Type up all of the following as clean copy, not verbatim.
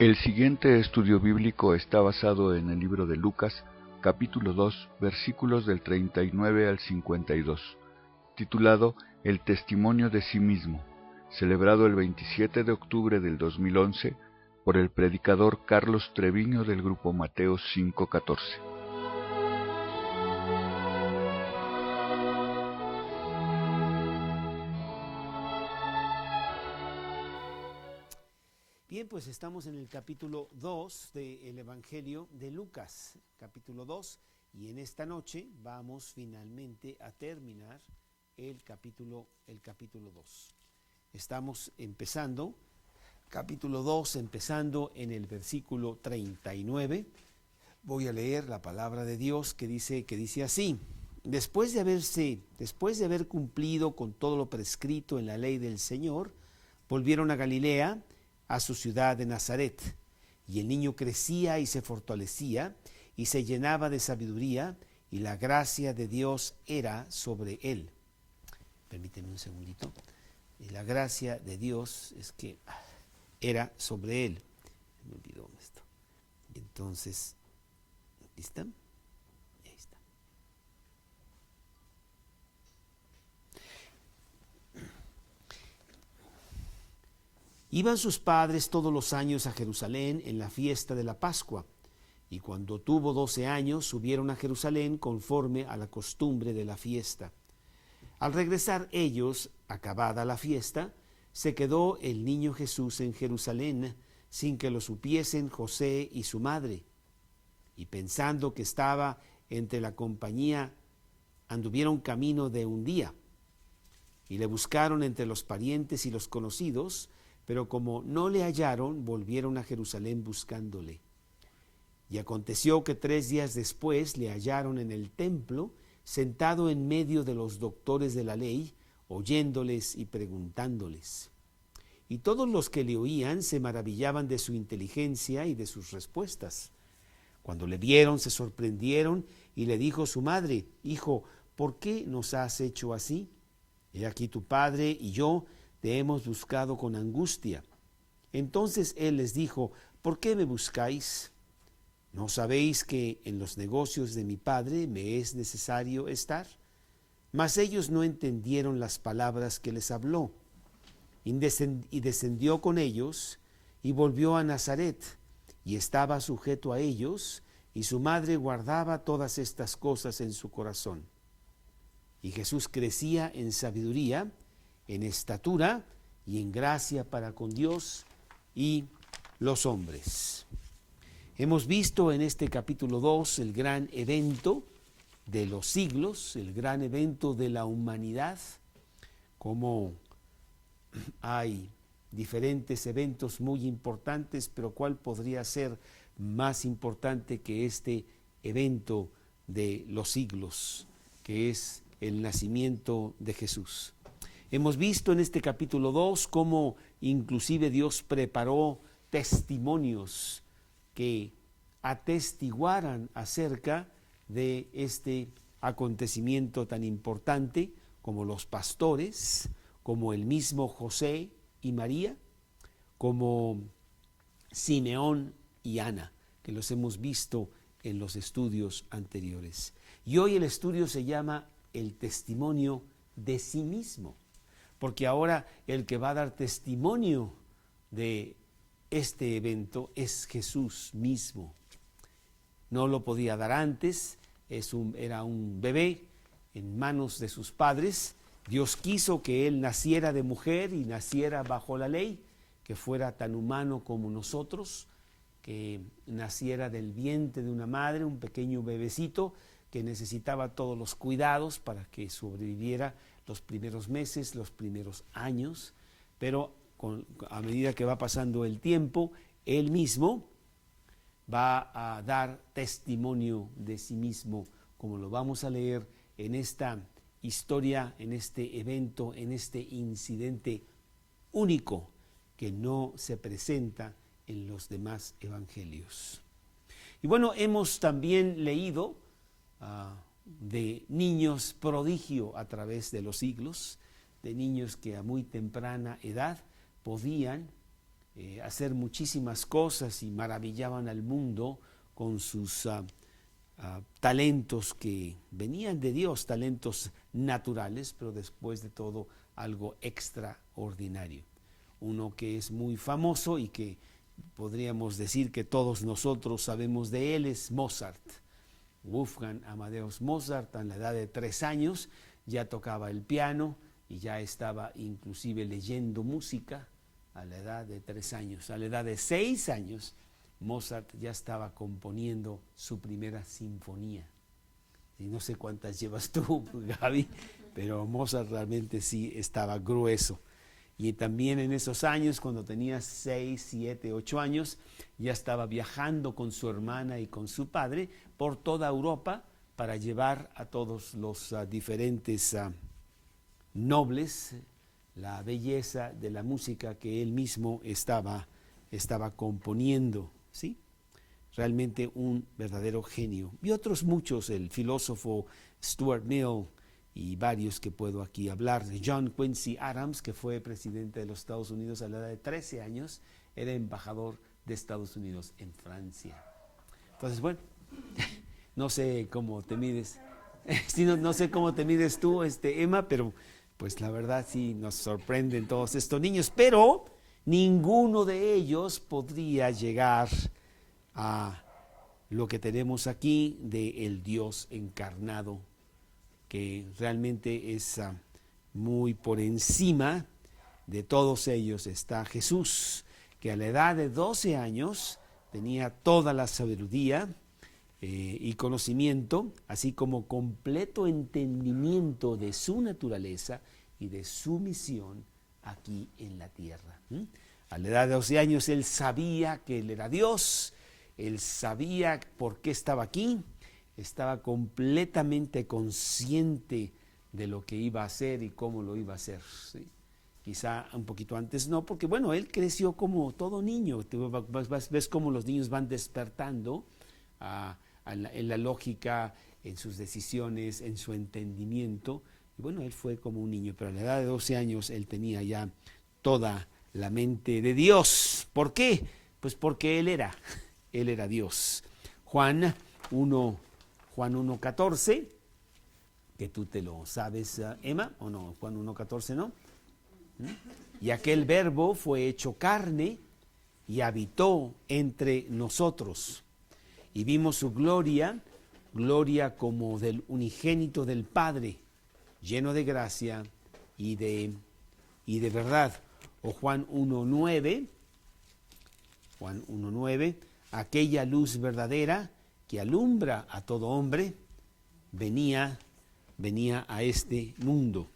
El siguiente estudio bíblico está basado en el libro de Lucas, capítulo 2, versículos del 39 al 52, titulado El testimonio de sí mismo, celebrado el 27 de octubre del 2011 por el predicador Carlos Treviño del grupo Mateo 5:14. Bien, pues estamos en el capítulo 2 del Evangelio de Lucas, capítulo 2, y en esta noche vamos finalmente a terminar el capítulo 2. Estamos empezando, capítulo 2, empezando en el versículo 39. Voy a leer la palabra de Dios que dice así: después de haber cumplido con todo lo prescrito en la ley del Señor, volvieron a Galilea, a su ciudad de Nazaret, y el niño crecía y se fortalecía y se llenaba de sabiduría, y la gracia de Dios era sobre él. Permíteme un segundito. Y la gracia de Dios era sobre él. Me olvidó esto. Entonces, ¿lista? Ahí está. Iban sus padres todos los años a Jerusalén en la fiesta de la Pascua, y cuando tuvo 12 años subieron a Jerusalén conforme a la costumbre de la fiesta. Al regresar ellos, acabada la fiesta, se quedó el niño Jesús en Jerusalén sin que lo supiesen José y su madre. Y pensando que estaba entre la compañía, anduvieron camino de un día, y le buscaron entre los parientes y los conocidos, pero como no le hallaron, volvieron a Jerusalén buscándole. Y aconteció que 3 días después le hallaron en el templo, sentado en medio de los doctores de la ley, oyéndoles y preguntándoles. Y todos los que le oían se maravillaban de su inteligencia y de sus respuestas. Cuando le vieron, se sorprendieron, y le dijo su madre: Hijo, ¿por qué nos has hecho así? He aquí tu padre y yo te hemos buscado con angustia. Entonces él les dijo: ¿por qué me buscáis? ¿No sabéis que en los negocios de mi padre me es necesario estar? Mas ellos no entendieron las palabras que les habló. Y descendió con ellos y volvió a Nazaret, y estaba sujeto a ellos, y su madre guardaba todas estas cosas en su corazón. Y Jesús crecía en sabiduría, en estatura y en gracia para con Dios y los hombres. Hemos visto en este capítulo 2 el gran evento de los siglos, el gran evento de la humanidad, como hay diferentes eventos muy importantes, pero ¿cuál podría ser más importante que este evento de los siglos, que es el nacimiento de Jesús? Hemos visto en este capítulo 2 cómo inclusive Dios preparó testimonios que atestiguaran acerca de este acontecimiento tan importante, como los pastores, como el mismo José y María, como Simeón y Ana, que los hemos visto en los estudios anteriores. Y hoy el estudio se llama el testimonio de sí mismo, porque ahora el que va a dar testimonio de este evento es Jesús mismo. No lo podía dar antes, era un bebé en manos de sus padres. Dios quiso que él naciera de mujer y naciera bajo la ley, que fuera tan humano como nosotros, que naciera del vientre de una madre, un pequeño bebecito que necesitaba todos los cuidados para que sobreviviera los primeros meses, los primeros años, pero a medida que va pasando el tiempo, él mismo va a dar testimonio de sí mismo, como lo vamos a leer en esta historia, en este evento, en este incidente único que no se presenta en los demás evangelios. Y bueno, hemos también leído de niños prodigio a través de los siglos, de niños que a muy temprana edad podían hacer muchísimas cosas y maravillaban al mundo con sus talentos que venían de Dios, talentos naturales, pero después de todo algo extraordinario. Uno que es muy famoso y que podríamos decir que todos nosotros sabemos de él es Mozart. Wolfgang Amadeus Mozart, a la edad de 3 años, ya tocaba el piano y ya estaba inclusive leyendo música a la edad de 3 años. A la edad de 6 años, Mozart ya estaba componiendo su primera sinfonía. Y no sé cuántas llevas tú, Gaby, pero Mozart realmente sí estaba grueso. Y también en esos años, cuando tenía 6, 7, 8 años, ya estaba viajando con su hermana y con su padre por toda Europa para llevar a todos los diferentes nobles la belleza de la música que él mismo estaba componiendo, ¿sí? Realmente un verdadero genio. Y otros muchos, el filósofo Stuart Mill, y varios que puedo aquí hablar, de John Quincy Adams, que fue presidente de los Estados Unidos a la edad de 13 años, era embajador de Estados Unidos en Francia. Entonces, bueno, no sé cómo te mides, no sé cómo te mides tú, Emma, pero pues la verdad sí nos sorprenden todos estos niños, pero ninguno de ellos podría llegar a lo que tenemos aquí de el Dios encarnado, que realmente es muy por encima de todos ellos. Está Jesús, que a la edad de 12 años tenía toda la sabiduría y conocimiento, así como completo entendimiento de su naturaleza y de su misión aquí en la tierra. A la edad de 12 años él sabía que él era Dios, él sabía por qué estaba aquí, estaba completamente consciente de lo que iba a hacer y cómo lo iba a hacer, ¿sí? Quizá un poquito antes no, porque bueno, él creció como todo niño. Ves cómo los niños van despertando en la lógica, en sus decisiones, en su entendimiento. Y bueno, él fue como un niño, pero a la edad de 12 años él tenía ya toda la mente de Dios. ¿Por qué? Pues porque él era Dios. Juan 1:14, que tú te lo sabes, Emma, ¿o no? Juan 1:14, ¿no? Y aquel verbo fue hecho carne y habitó entre nosotros. Y vimos su gloria, gloria como del unigénito del Padre, lleno de gracia y de verdad. O Juan 1:9, aquella luz verdadera que alumbra a todo hombre, venía a este mundo.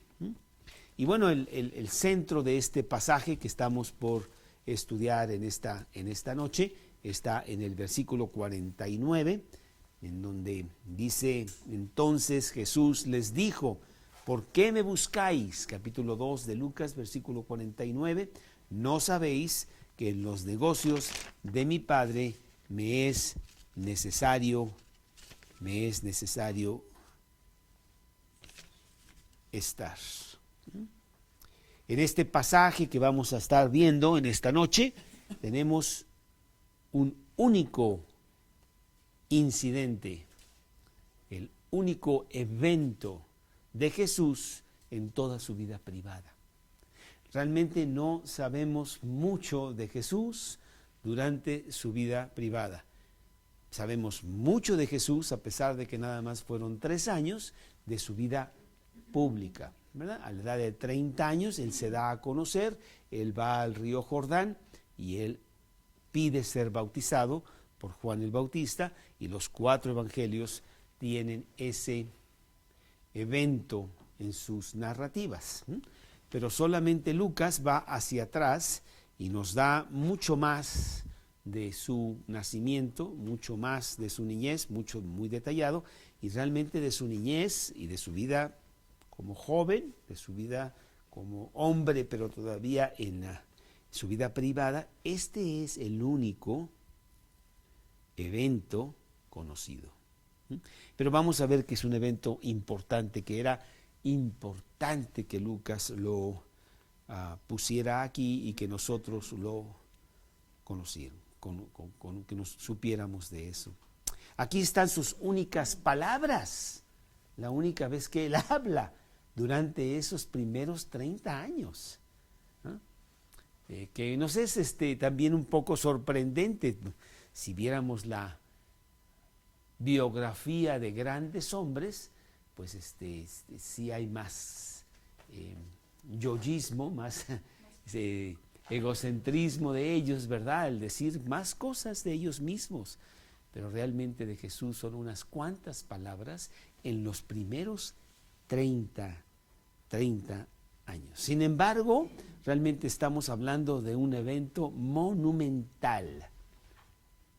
Y bueno, el centro de este pasaje que estamos por estudiar en esta noche está en el versículo 49, en donde dice: entonces Jesús les dijo, ¿por qué me buscáis? Capítulo 2 de Lucas, versículo 49, ¿no sabéis que en los negocios de mi Padre me es necesario estar? En este pasaje que vamos a estar viendo en esta noche, tenemos un único incidente, el único evento de Jesús en toda su vida privada. Realmente no sabemos mucho de Jesús durante su vida privada. Sabemos mucho de Jesús, a pesar de que nada más fueron 3 años de su vida pública, ¿verdad? A la edad de 30 años él se da a conocer, él va al río Jordán y él pide ser bautizado por Juan el Bautista, y los 4 evangelios tienen ese evento en sus narrativas. Pero solamente Lucas va hacia atrás y nos da mucho más de su nacimiento, mucho más de su niñez, muy detallado, y realmente de su niñez y de su vida como joven, de su vida como hombre, pero todavía en su vida privada. Este es el único evento conocido. Pero vamos a ver que es un evento importante, que era importante que Lucas lo pusiera aquí y que nosotros lo que nos supiéramos de eso. Aquí están sus únicas palabras, la única vez que él habla durante esos primeros 30 años. Que nos es también un poco sorprendente si viéramos la biografía de grandes hombres, pues sí hay más yoísmo, más egocentrismo de ellos, ¿verdad? El decir más cosas de ellos mismos, pero realmente de Jesús son unas cuantas palabras en los primeros 30 años. Sin embargo, realmente estamos hablando de un evento monumental,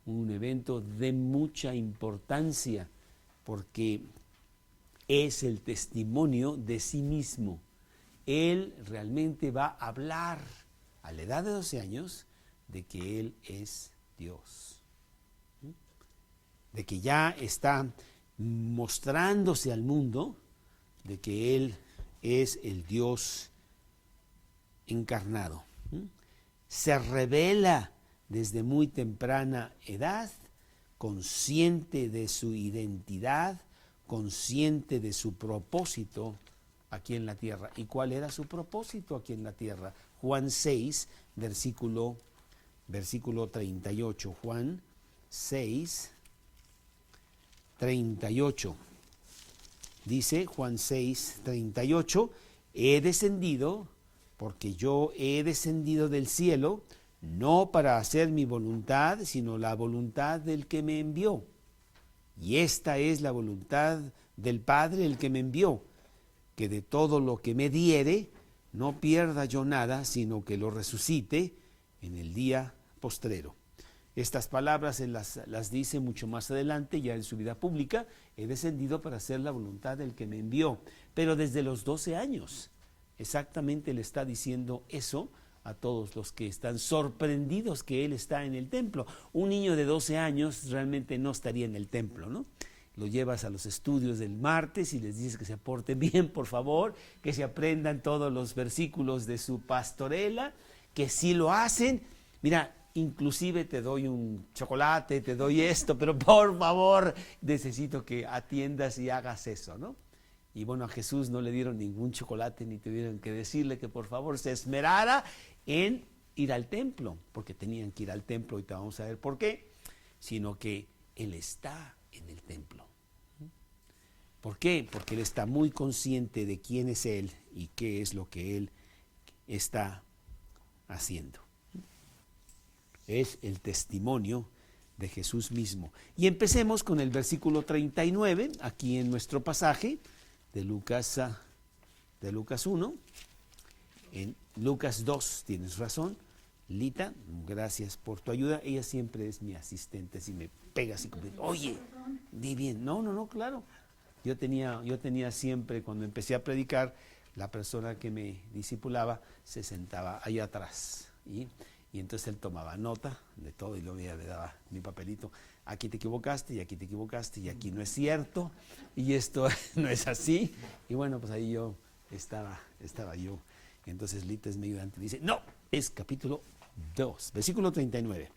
un evento de mucha importancia, porque es el testimonio de sí mismo. Él realmente va a hablar a la edad de 12 años de que Él es Dios, de que ya está mostrándose al mundo de que Él es el Dios encarnado. Se revela desde muy temprana edad, consciente de su identidad, consciente de su propósito aquí en la tierra. ¿Y cuál era su propósito aquí en la tierra? Juan 6, versículo 38. Juan 6, 38. Dice Juan 6, 38, he descendido porque yo he descendido del cielo, no para hacer mi voluntad, sino la voluntad del que me envió. Y esta es la voluntad del Padre, el que me envió, que de todo lo que me diere, no pierda yo nada, sino que lo resucite en el día postrero. Estas palabras él las dice mucho más adelante, ya en su vida pública. He descendido para hacer la voluntad del que me envió. Pero desde los 12 años, exactamente le está diciendo eso a todos los que están sorprendidos que él está en el templo. Un niño de 12 años realmente no estaría en el templo, ¿no? Lo llevas a los estudios del martes y les dices que se porten bien, por favor, que se aprendan todos los versículos de su pastorela, que si lo hacen, mira, inclusive te doy un chocolate, te doy esto, pero por favor, necesito que atiendas y hagas eso, ¿no? Y bueno, a Jesús no le dieron ningún chocolate, ni tuvieron que decirle que por favor se esmerara en ir al templo, porque tenían que ir al templo, y te vamos a ver por qué, sino que Él está en el templo. ¿Por qué? Porque Él está muy consciente de quién es Él y qué es lo que Él está haciendo. Es el testimonio de Jesús mismo. Y empecemos con el versículo 39, aquí en nuestro pasaje de Lucas 1. En Lucas 2, tienes razón, Lita, gracias por tu ayuda. Ella siempre es mi asistente, si me pega así como, oye, di bien. No, claro. Yo tenía siempre, cuando empecé a predicar, la persona que me discipulaba se sentaba allá atrás. Y entonces él tomaba nota de todo y luego ella le daba mi papelito. Aquí te equivocaste y aquí te equivocaste y aquí no es cierto y esto no es así. Y bueno, pues ahí yo estaba yo. Entonces Lita es mi ayudante. Dice, no, es capítulo 2, versículo 39.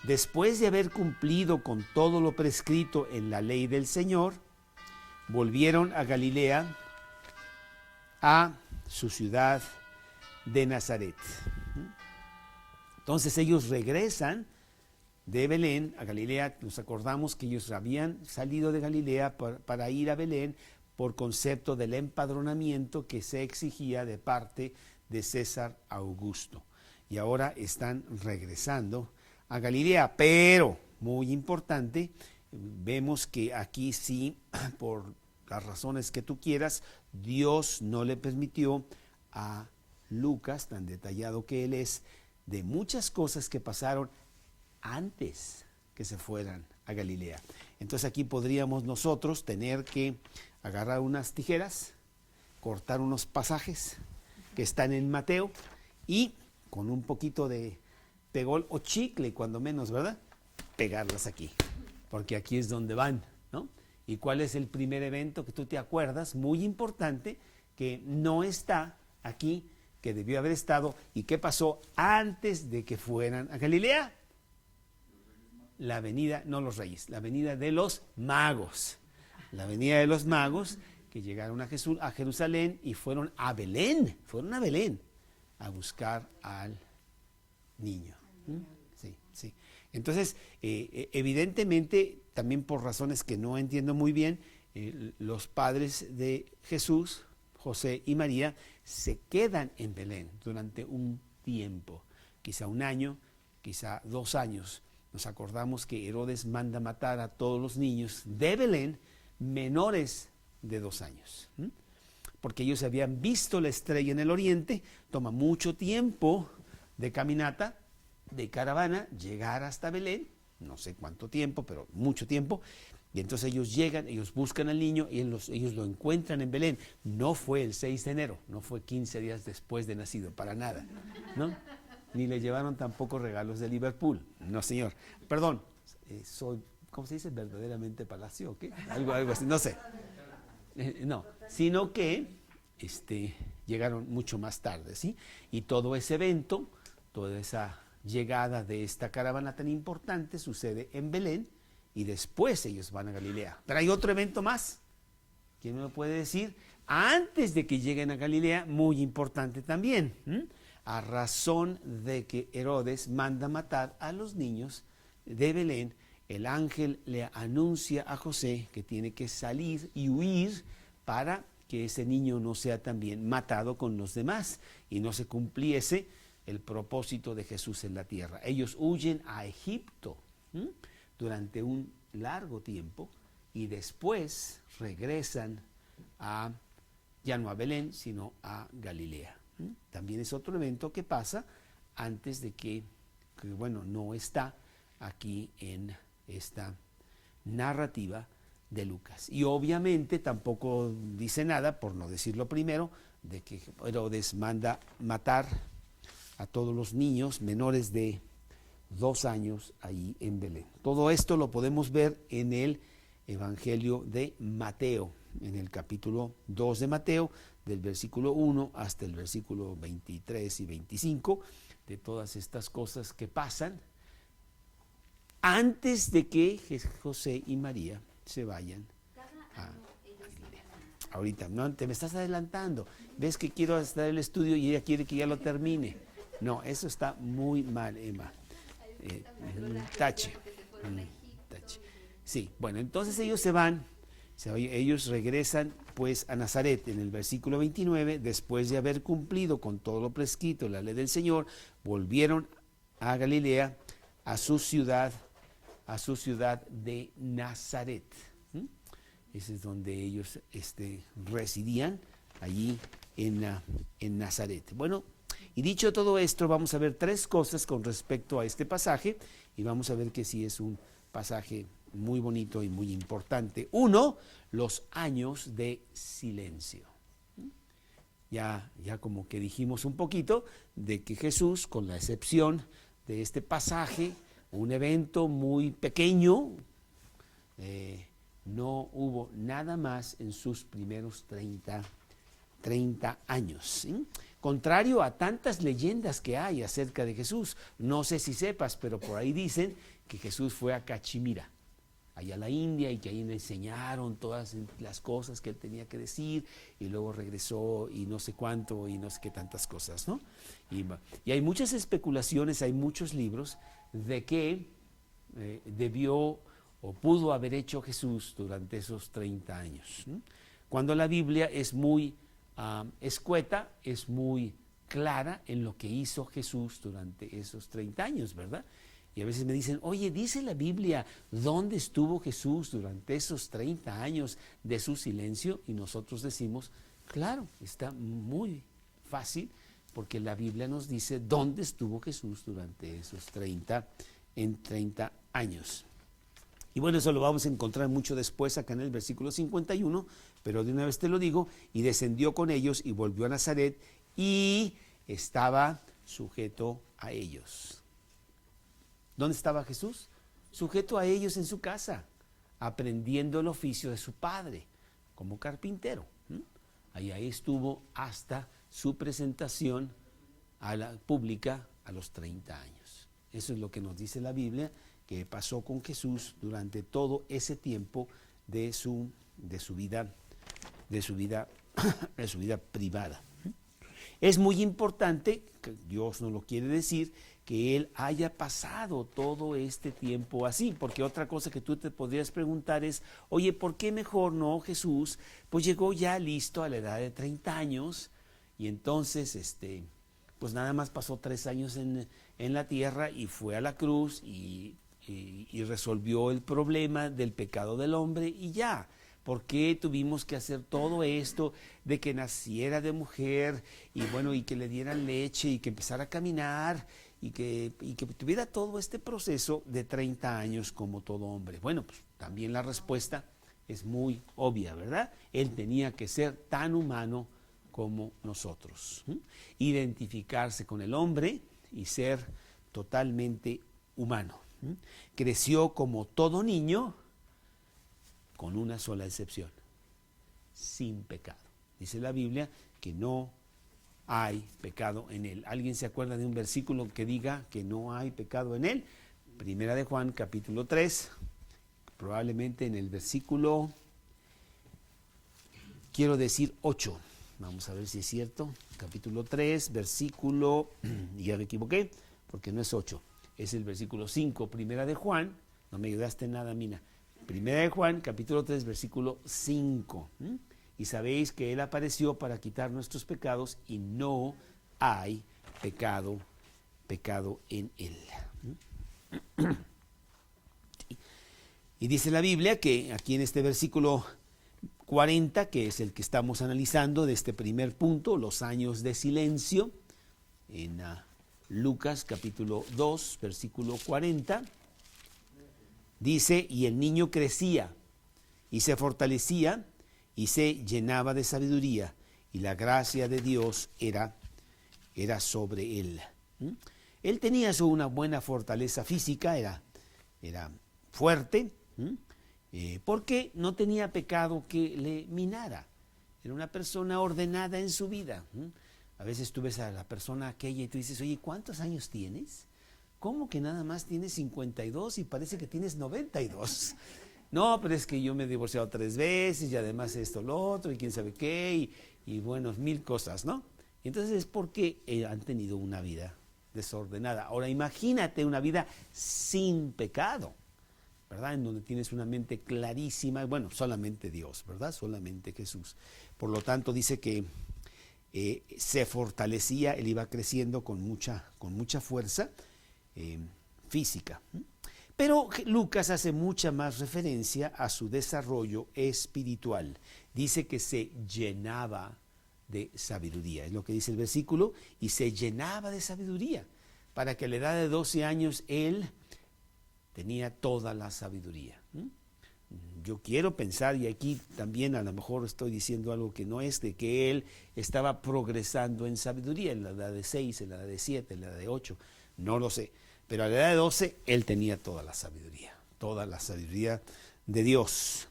Después de haber cumplido con todo lo prescrito en la ley del Señor, volvieron a Galilea, a su ciudad de Nazaret. Entonces ellos regresan de Belén a Galilea. Nos acordamos que ellos habían salido de Galilea para ir a Belén por concepto del empadronamiento que se exigía de parte de César Augusto. Y ahora están regresando a Galilea, pero, muy importante, vemos que aquí sí, por las razones que tú quieras, Dios no le permitió a Lucas, tan detallado que él es, de muchas cosas que pasaron antes que se fueran a Galilea. Entonces aquí podríamos nosotros tener que agarrar unas tijeras, cortar unos pasajes que están en Mateo y con un poquito de pegol o chicle, cuando menos, ¿verdad? Pegarlas aquí, porque aquí es donde van, ¿no? ¿Y cuál es el primer evento que tú te acuerdas? Muy importante, que no está aquí, que debió haber estado, y qué pasó antes de que fueran a Galilea. la venida, no los reyes, la venida de los magos. La venida de los magos que llegaron a Jerusalén y fueron a Belén a buscar al niño. Sí, sí. Entonces, evidentemente, también por razones que no entiendo muy bien, los padres de Jesús, José y María, se quedan en Belén durante un tiempo, quizá un año, quizá 2 años. Nos acordamos que Herodes manda matar a todos los niños de Belén menores de 2 años, porque ellos habían visto la estrella en el oriente. Toma mucho tiempo de caminata, de caravana, llegar hasta Belén, no sé cuánto tiempo, pero mucho tiempo. Y entonces ellos llegan, ellos buscan al niño y ellos lo encuentran en Belén. No fue el 6 de enero, no fue 15 días después de nacido, para nada, ¿no? Ni le llevaron tampoco regalos de Liverpool, no señor. Perdón, soy, ¿cómo se dice? Verdaderamente palacio, ¿qué? Algo así, no sé. No, sino que llegaron mucho más tarde, ¿sí? Y todo ese evento, toda esa llegada de esta caravana tan importante sucede en Belén y después ellos van a Galilea. Pero hay otro evento más, ¿quién me lo puede decir? Antes de que lleguen a Galilea, muy importante también, a razón de que Herodes manda matar a los niños de Belén, el ángel le anuncia a José que tiene que salir y huir para que ese niño no sea también matado con los demás y no se cumpliese el propósito de Jesús en la tierra. Ellos huyen a Egipto durante un largo tiempo y después regresan ya no a Belén, sino a Galilea. También es otro evento que pasa antes de que bueno, no está aquí en esta narrativa de Lucas. Y obviamente tampoco dice nada, por no decirlo primero, de que Herodes manda matar a todos los niños menores de 2 años ahí en Belén. Todo esto lo podemos ver en el Evangelio de Mateo, en el capítulo 2 de Mateo, del versículo 1 hasta el versículo 23 y 25, de todas estas cosas que pasan antes de que José y María se vayan a Galilea. Ahorita, no, te me estás adelantando. Ves que quiero hacer el estudio y ella quiere que ya lo termine. No, eso está muy mal, Emma. Tache. Sí, bueno, entonces ellos se van, ellos regresan pues a Nazaret en el versículo 29, después de haber cumplido con todo lo prescrito, la ley del Señor, volvieron a Galilea, a su ciudad de Nazaret. Ese es donde ellos residían, allí en Nazaret. Bueno, y dicho todo esto, vamos a ver 3 cosas con respecto a este pasaje, y vamos a ver que sí es un pasaje muy bonito y muy importante. 1, los años de silencio. Ya como que dijimos un poquito de que Jesús, con la excepción de este pasaje, un evento muy pequeño, no hubo nada más en sus primeros 30 años, ¿sí? Contrario a tantas leyendas que hay acerca de Jesús. No sé si sepas, pero por ahí dicen que Jesús fue a Cachemira, allá a la India, y que ahí le enseñaron todas las cosas que él tenía que decir, y luego regresó y no sé cuánto y no sé qué tantas cosas, ¿no? Y hay muchas especulaciones, hay muchos libros de qué debió o pudo haber hecho Jesús durante esos 30 años. Cuando la Biblia es muy escueta, es muy clara en lo que hizo Jesús durante esos 30 años, ¿verdad? Y a veces me dicen, oye, dice la Biblia, ¿dónde estuvo Jesús durante esos 30 años de su silencio? Y nosotros decimos, claro, está muy fácil, porque la Biblia nos dice dónde estuvo Jesús durante esos 30 años. Y bueno, eso lo vamos a encontrar mucho después acá en el versículo 51, pero de una vez te lo digo, y descendió con ellos y volvió a Nazaret y estaba sujeto a ellos. ¿Dónde estaba Jesús? Sujeto a ellos en su casa, aprendiendo el oficio de su padre como carpintero. Ahí estuvo hasta su presentación a la pública a los 30 años. Eso es lo que nos dice la Biblia, que pasó con Jesús durante todo ese tiempo de su vida de su vida privada. Es muy importante, que Dios nos lo quiere decir, que Él haya pasado todo este tiempo así, porque otra cosa que tú te podrías preguntar es, oye, ¿por qué mejor no Jesús? Pues llegó ya listo a la edad de 30 años y entonces, pues nada más pasó 3 años en la tierra y fue a la cruz y resolvió el problema del pecado del hombre y ya. ¿Por qué tuvimos que hacer todo esto de que naciera de mujer y bueno, y que le dieran leche y que empezara a caminar y que tuviera todo este proceso de 30 años como todo hombre? Bueno, pues también la respuesta es muy obvia, ¿verdad? Él tenía que ser tan humano como nosotros, identificarse con el hombre y ser totalmente humano. Creció como todo niño, con una sola excepción, sin pecado. Dice la Biblia que no hay pecado en él. ¿Alguien se acuerda de un versículo que diga que no hay pecado en él? Primera de Juan, capítulo 3, probablemente en el versículo, quiero decir 8. Vamos a ver si es cierto. Capítulo 3, versículo, ya me equivoqué, porque no es 8, es el versículo 5, Primera de Juan, no me ayudaste en nada, Mina. Primera de Juan, capítulo 3, versículo 5. Y sabéis que Él apareció para quitar nuestros pecados y no hay pecado en Él. Y dice la Biblia que aquí en este versículo 40, que es el que estamos analizando de este primer punto, los años de silencio, en Lucas capítulo 2, versículo 40, dice, y el niño crecía y se fortalecía y se llenaba de sabiduría y la gracia de Dios era sobre él. Él tenía una buena fortaleza física, era fuerte, porque no tenía pecado que le minara. Era una persona ordenada en su vida. A veces tú ves a la persona aquella y tú dices, oye, ¿cuántos años tienes? ¿Cómo que nada más tienes 52 y parece que tienes 92? No, pero es que yo me he divorciado 3 veces y además esto, lo otro y quién sabe qué y bueno, 1000 cosas, ¿no? Entonces es porque han tenido una vida desordenada. Ahora imagínate una vida sin pecado, ¿verdad? En donde tienes una mente clarísima, bueno, solamente Dios, ¿verdad? Solamente Jesús. Por lo tanto dice que se fortalecía, él iba creciendo con mucha fuerza física. Pero Lucas hace mucha más referencia a su desarrollo espiritual. Dice que se llenaba de sabiduría, es lo que dice el versículo, y se llenaba de sabiduría, para que a la edad de 12 años él tenía toda la sabiduría. Yo quiero pensar, y aquí también a lo mejor estoy diciendo algo que no es, de que él estaba progresando en sabiduría, en la edad de 6, en la edad de 7, en la edad de 8, no lo sé. Pero a la edad de 12, él tenía toda la sabiduría de Dios.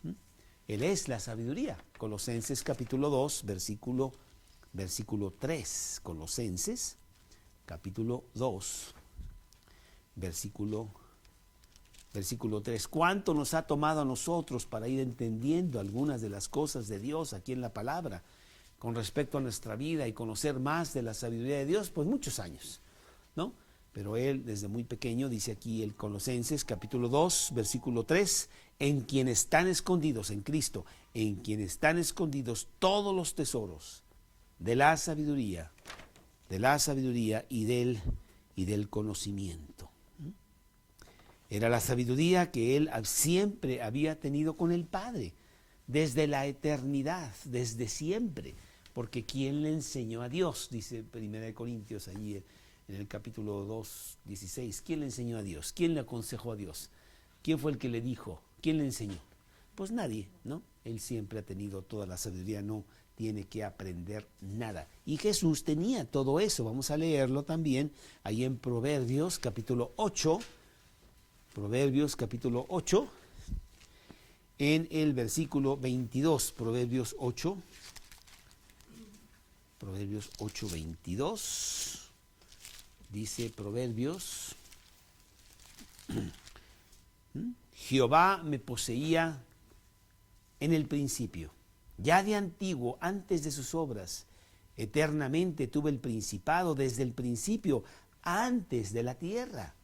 Él es la sabiduría. Colosenses capítulo 2, versículo 3. Colosenses capítulo 2, versículo 3. ¿Cuánto nos ha tomado a nosotros para ir entendiendo algunas de las cosas de Dios aquí en la palabra con respecto a nuestra vida y conocer más de la sabiduría de Dios? Pues muchos años, ¿no? Pero él desde muy pequeño, dice aquí el Colosenses capítulo 2, versículo 3, en quien están escondidos, en Cristo, en quien están escondidos todos los tesoros de la sabiduría y del conocimiento. Era la sabiduría que él siempre había tenido con el Padre, desde la eternidad, desde siempre, porque ¿quién le enseñó a Dios? Dice 1 Corintios allí en el capítulo 2, 16, ¿quién le enseñó a Dios? ¿Quién le aconsejó a Dios? ¿Quién fue el que le dijo? ¿Quién le enseñó? Pues nadie, ¿no? Él siempre ha tenido toda la sabiduría, no tiene que aprender nada. Y Jesús tenía todo eso. Vamos a leerlo también ahí en Proverbios capítulo 8, en el versículo 22, Proverbios 8, 22. Dice Proverbios Jehová me poseía en el principio, ya de antiguo, antes de sus obras. Eternamente tuve el principado desde el principio, antes de la tierra.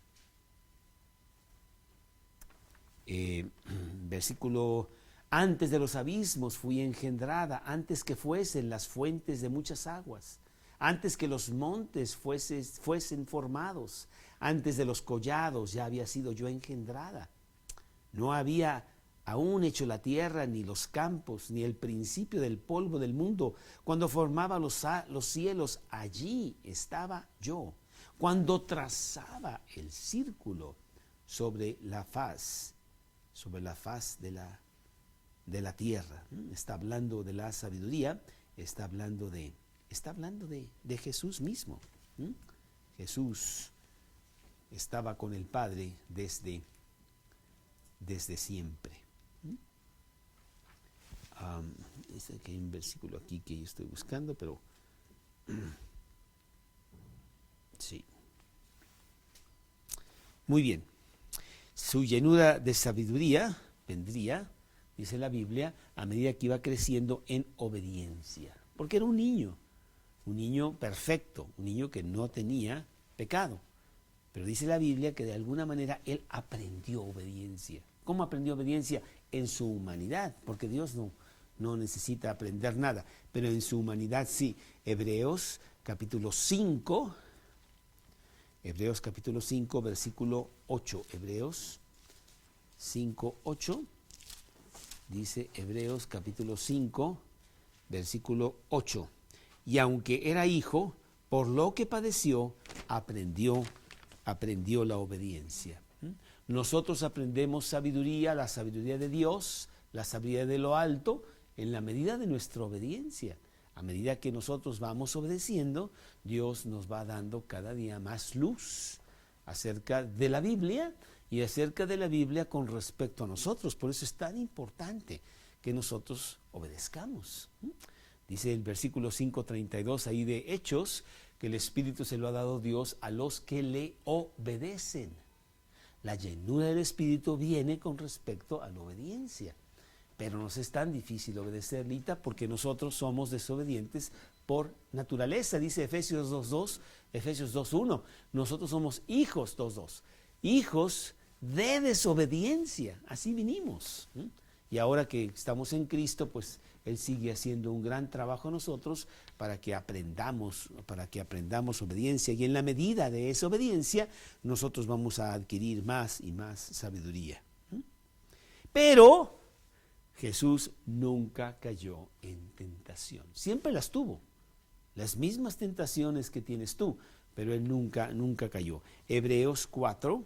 Versículo: antes de los abismos fui engendrada, antes que fuesen las fuentes de muchas aguas, antes que los montes fuesen formados, antes de los collados ya había sido yo engendrada. No había aún hecho la tierra, ni los campos, ni el principio del polvo del mundo. Cuando formaba los cielos, allí estaba yo. Cuando trazaba el círculo sobre la faz de la tierra. Está hablando de la sabiduría, está hablando de Jesús mismo. Jesús estaba con el Padre desde siempre. Que hay un versículo aquí que yo estoy buscando, pero sí. Muy bien. Su llenura de sabiduría vendría, dice la Biblia, a medida que iba creciendo en obediencia. Porque era un niño perfecto, un niño que no tenía pecado. Pero dice la Biblia que de alguna manera él aprendió obediencia. ¿Cómo aprendió obediencia? En su humanidad, porque Dios no necesita aprender nada, pero en su humanidad sí. Hebreos capítulo 5, versículo 8. Hebreos 5, 8. Dice Hebreos capítulo 5, versículo 8. Y aunque era hijo, por lo que padeció, aprendió la obediencia. Nosotros aprendemos sabiduría, la sabiduría de Dios, la sabiduría de lo alto, en la medida de nuestra obediencia. A medida que nosotros vamos obedeciendo, Dios nos va dando cada día más luz acerca de la Biblia y acerca de la Biblia con respecto a nosotros. Por eso es tan importante que nosotros obedezcamos. Dice el versículo 5:32 ahí de Hechos, que el Espíritu se lo ha dado Dios a los que le obedecen. La llenura del Espíritu viene con respecto a la obediencia. Pero nos es tan difícil obedecer, Lita, porque nosotros somos desobedientes por naturaleza. Dice Efesios 2:2, Efesios 2:1. Nosotros somos hijos, 2:2. Hijos de desobediencia. Así vinimos. Y ahora que estamos en Cristo, pues Él sigue haciendo un gran trabajo en nosotros para que aprendamos obediencia. Y en la medida de esa obediencia, nosotros vamos a adquirir más y más sabiduría. Pero Jesús nunca cayó en tentación. Siempre las tuvo. Las mismas tentaciones que tienes tú, pero Él nunca cayó. Hebreos 4,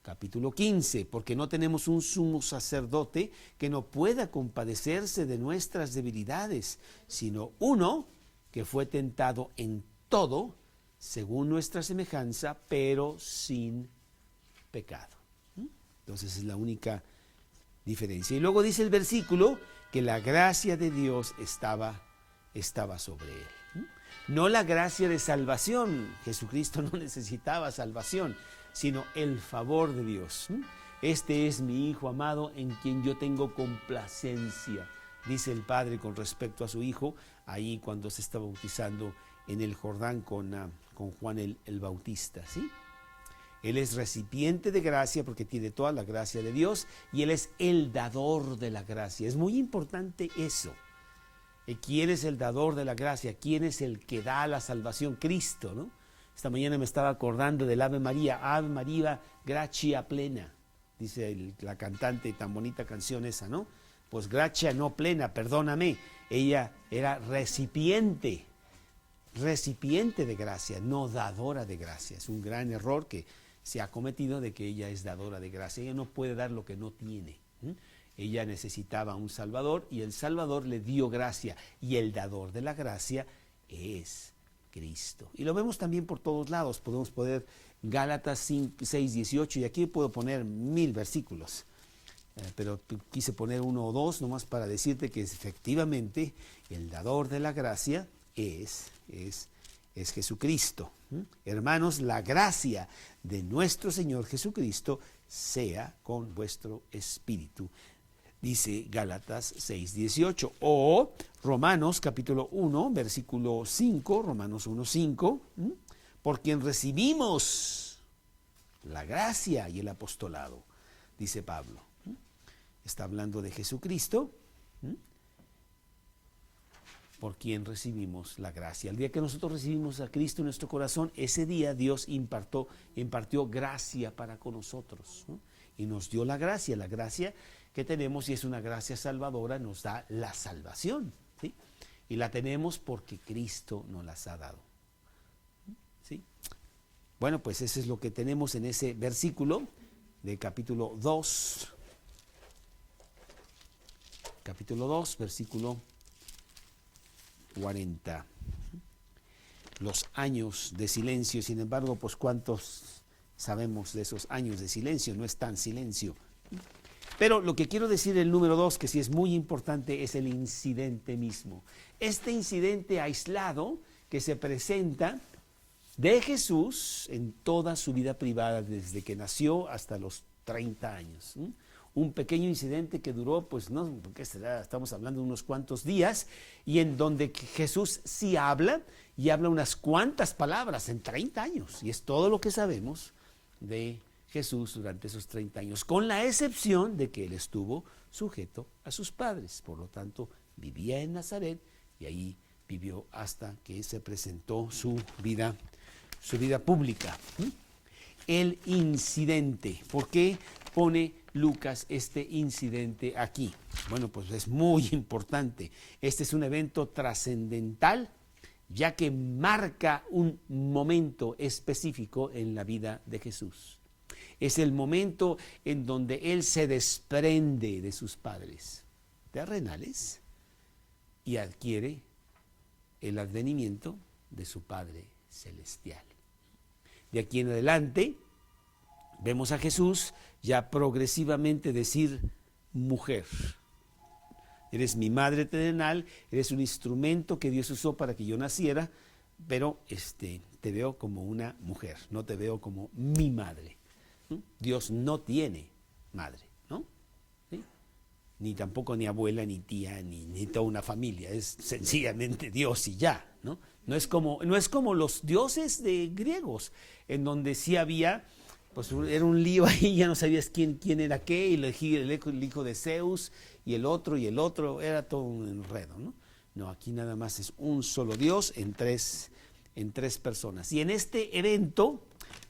capítulo 15, porque no tenemos un sumo sacerdote que no pueda compadecerse de nuestras debilidades, sino uno que fue tentado en todo, según nuestra semejanza, pero sin pecado. Entonces es la única diferencia. Y luego dice el versículo que la gracia de Dios estaba sobre él. No la gracia de salvación. Jesucristo no necesitaba salvación, sino el favor de Dios. Este es mi Hijo amado en quien yo tengo complacencia, dice el Padre con respecto a su Hijo, ahí cuando se está bautizando en el Jordán con Juan el Bautista, ¿sí? Él es recipiente de gracia porque tiene toda la gracia de Dios y Él es el dador de la gracia. Es muy importante eso. ¿Quién es el dador de la gracia? ¿Quién es el que da la salvación? Cristo, ¿no? Esta mañana me estaba acordando del Ave María, gracia plena, dice la cantante, tan bonita canción esa, ¿no? Pues gracia no plena, perdóname, ella era recipiente de gracia, no dadora de gracia. Es un gran error que se ha cometido de que ella es dadora de gracia. Ella no puede dar lo que no tiene. Ella necesitaba un Salvador y el Salvador le dio gracia y el dador de la gracia es Cristo. Y lo vemos también por todos lados. Podemos poner Gálatas 6, 18 y aquí puedo poner 1000 versículos. Pero quise poner 1 o 2 nomás para decirte que efectivamente el dador de la gracia es es Jesucristo. Hermanos, la gracia de nuestro Señor Jesucristo sea con vuestro espíritu, dice Gálatas 6:18, o Romanos capítulo 1, versículo 5, Romanos 1:5, por quien recibimos la gracia y el apostolado, dice Pablo. Está hablando de Jesucristo, por quien recibimos la gracia. El día que nosotros recibimos a Cristo en nuestro corazón, ese día Dios impartió gracia para con nosotros, ¿no? Y nos dio la gracia que tenemos, y es una gracia salvadora, nos da la salvación, ¿sí? Y la tenemos porque Cristo nos las ha dado, ¿sí? Bueno, pues eso es lo que tenemos en ese versículo de capítulo 2, versículo 40. Los años de silencio, sin embargo, pues ¿cuántos sabemos de esos años de silencio? No es tan silencio. Pero lo que quiero decir, el número 2, que sí es muy importante, es el incidente mismo. Este incidente aislado que se presenta de Jesús en toda su vida privada, desde que nació hasta los 30 años. Un pequeño incidente que duró, pues no, ¿qué será? Estamos hablando de unos cuantos días, y en donde Jesús sí habla, y habla unas cuantas palabras en 30 años, y es todo lo que sabemos de Jesús durante esos 30 años, con la excepción de que él estuvo sujeto a sus padres. Por lo tanto, vivía en Nazaret, y ahí vivió hasta que se presentó su vida pública. El incidente. ¿Por qué pone Lucas este incidente aquí? Bueno, pues es muy importante. Este es un evento trascendental, ya que marca un momento específico en la vida de Jesús. Es el momento en donde él se desprende de sus padres terrenales y adquiere el advenimiento de su Padre celestial. De aquí en adelante vemos a Jesús ya progresivamente decir mujer. Eres mi madre terrenal, eres un instrumento que Dios usó para que yo naciera, pero te veo como una mujer, no te veo como mi madre. Dios no tiene madre, ¿no? ¿Sí? Ni tampoco ni abuela, ni tía, ni toda una familia. Es sencillamente Dios y ya, ¿no? No es como los dioses de griegos, en donde sí había, pues era un lío ahí, ya no sabías quién era qué, y el hijo de Zeus, y el otro, era todo un enredo, ¿no? No, aquí nada más es un solo Dios en tres personas. Y en este evento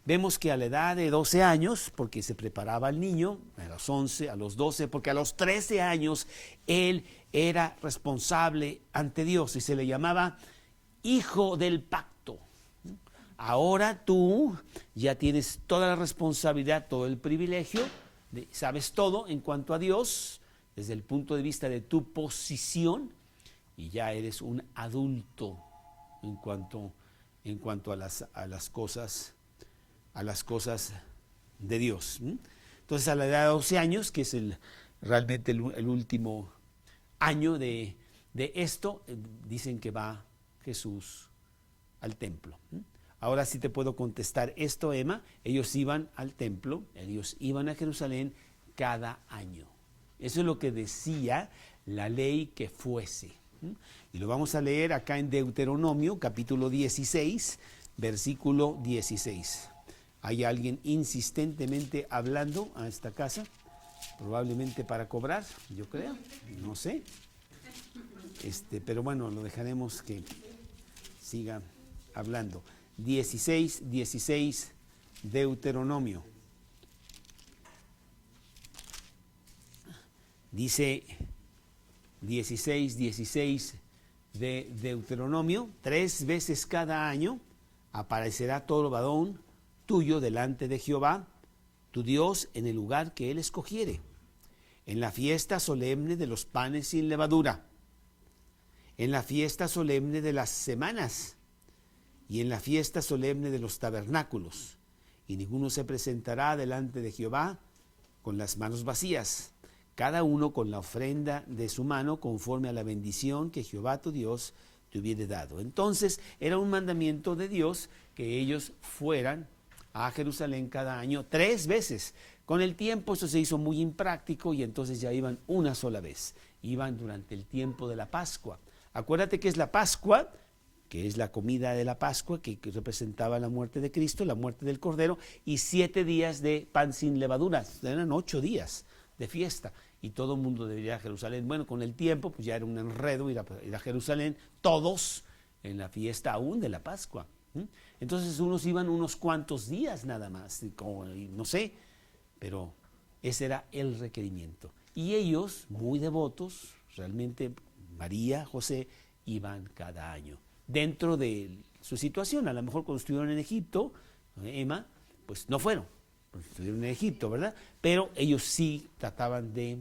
vemos que a la edad de 12 años, porque se preparaba el niño, a los 11, a los 12, porque a los 13 años él era responsable ante Dios y se le llamaba hijo del pacto. Ahora tú ya tienes toda la responsabilidad, todo el privilegio, sabes todo en cuanto a Dios, desde el punto de vista de tu posición, y ya eres un adulto en cuanto a las cosas de Dios. Entonces, a la edad de 12 años, que es realmente el último año de esto, dicen que va Jesús al templo. Ahora sí te puedo contestar esto, Emma. Ellos iban al templo, ellos iban a Jerusalén cada año. Eso es lo que decía la ley que fuese. Y lo vamos a leer acá en Deuteronomio, capítulo 16, versículo 16. ¿Hay alguien insistentemente hablando a esta casa? Probablemente para cobrar, yo creo, no sé. Pero bueno, lo dejaremos que siga hablando. 16, Deuteronomio. Dice 16 de Deuteronomio: 3 veces cada año aparecerá todo varón tuyo delante de Jehová, tu Dios, en el lugar que él escogiere, en la fiesta solemne de los panes sin levadura, en la fiesta solemne de las semanas, y en la fiesta solemne de los tabernáculos, y ninguno se presentará delante de Jehová con las manos vacías, cada uno con la ofrenda de su mano, conforme a la bendición que Jehová tu Dios te te hubiere dado. Entonces era un mandamiento de Dios que ellos fueran a Jerusalén cada año 3 veces. Con el tiempo eso se hizo muy impráctico y entonces ya iban una sola vez. Iban durante el tiempo de la Pascua. Acuérdate que es la Pascua, que es la comida de la Pascua, que representaba la muerte de Cristo, la muerte del Cordero, y 7 días de pan sin levadura. Eran 8 días de fiesta, y todo el mundo debería ir a Jerusalén. Bueno, con el tiempo, pues ya era un enredo ir a Jerusalén, todos en la fiesta aún de la Pascua. Entonces unos iban unos cuantos días nada más, como, no sé, pero ese era el requerimiento. Y ellos, muy devotos, realmente María, José, iban cada año. Dentro de su situación, a lo mejor cuando estuvieron en Egipto, Emma, pues no fueron, porque estuvieron en Egipto, ¿verdad? Pero ellos sí trataban de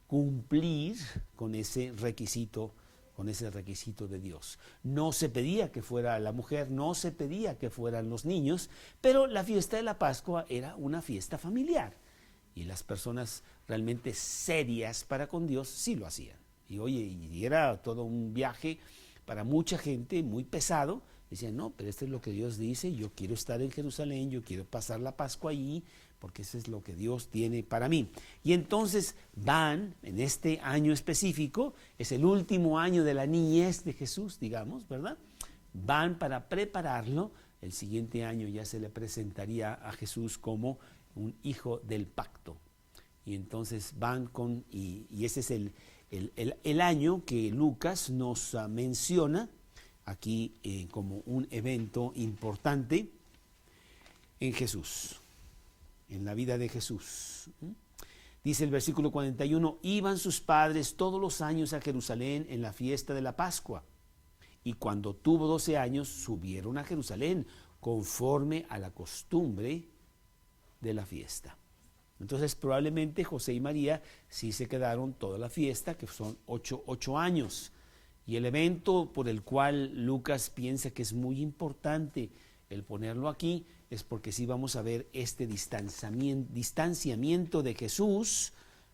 cumplir con ese requisito de Dios. No se pedía que fuera la mujer, no se pedía que fueran los niños, pero la fiesta de la Pascua era una fiesta familiar. Y las personas realmente serias para con Dios sí lo hacían. Y oye, y era todo un viaje para mucha gente, muy pesado. Decían, no, pero esto es lo que Dios dice, yo quiero estar en Jerusalén, yo quiero pasar la Pascua allí, porque eso es lo que Dios tiene para mí. Y entonces van, en este año específico, es el último año de la niñez de Jesús, digamos, ¿verdad? Van para prepararlo, el siguiente año ya se le presentaría a Jesús como un hijo del pacto. Y entonces van y ese es el año que Lucas nos menciona aquí como un evento importante en Jesús, en la vida de Jesús. Dice el versículo 41, iban sus padres todos los años a Jerusalén en la fiesta de la Pascua, y cuando tuvo 12 años subieron a Jerusalén conforme a la costumbre de la fiesta. Entonces probablemente José y María sí se quedaron toda la fiesta, que son 8 años. Y el evento por el cual Lucas piensa que es muy importante el ponerlo aquí es porque sí vamos a ver este distanciamiento de Jesús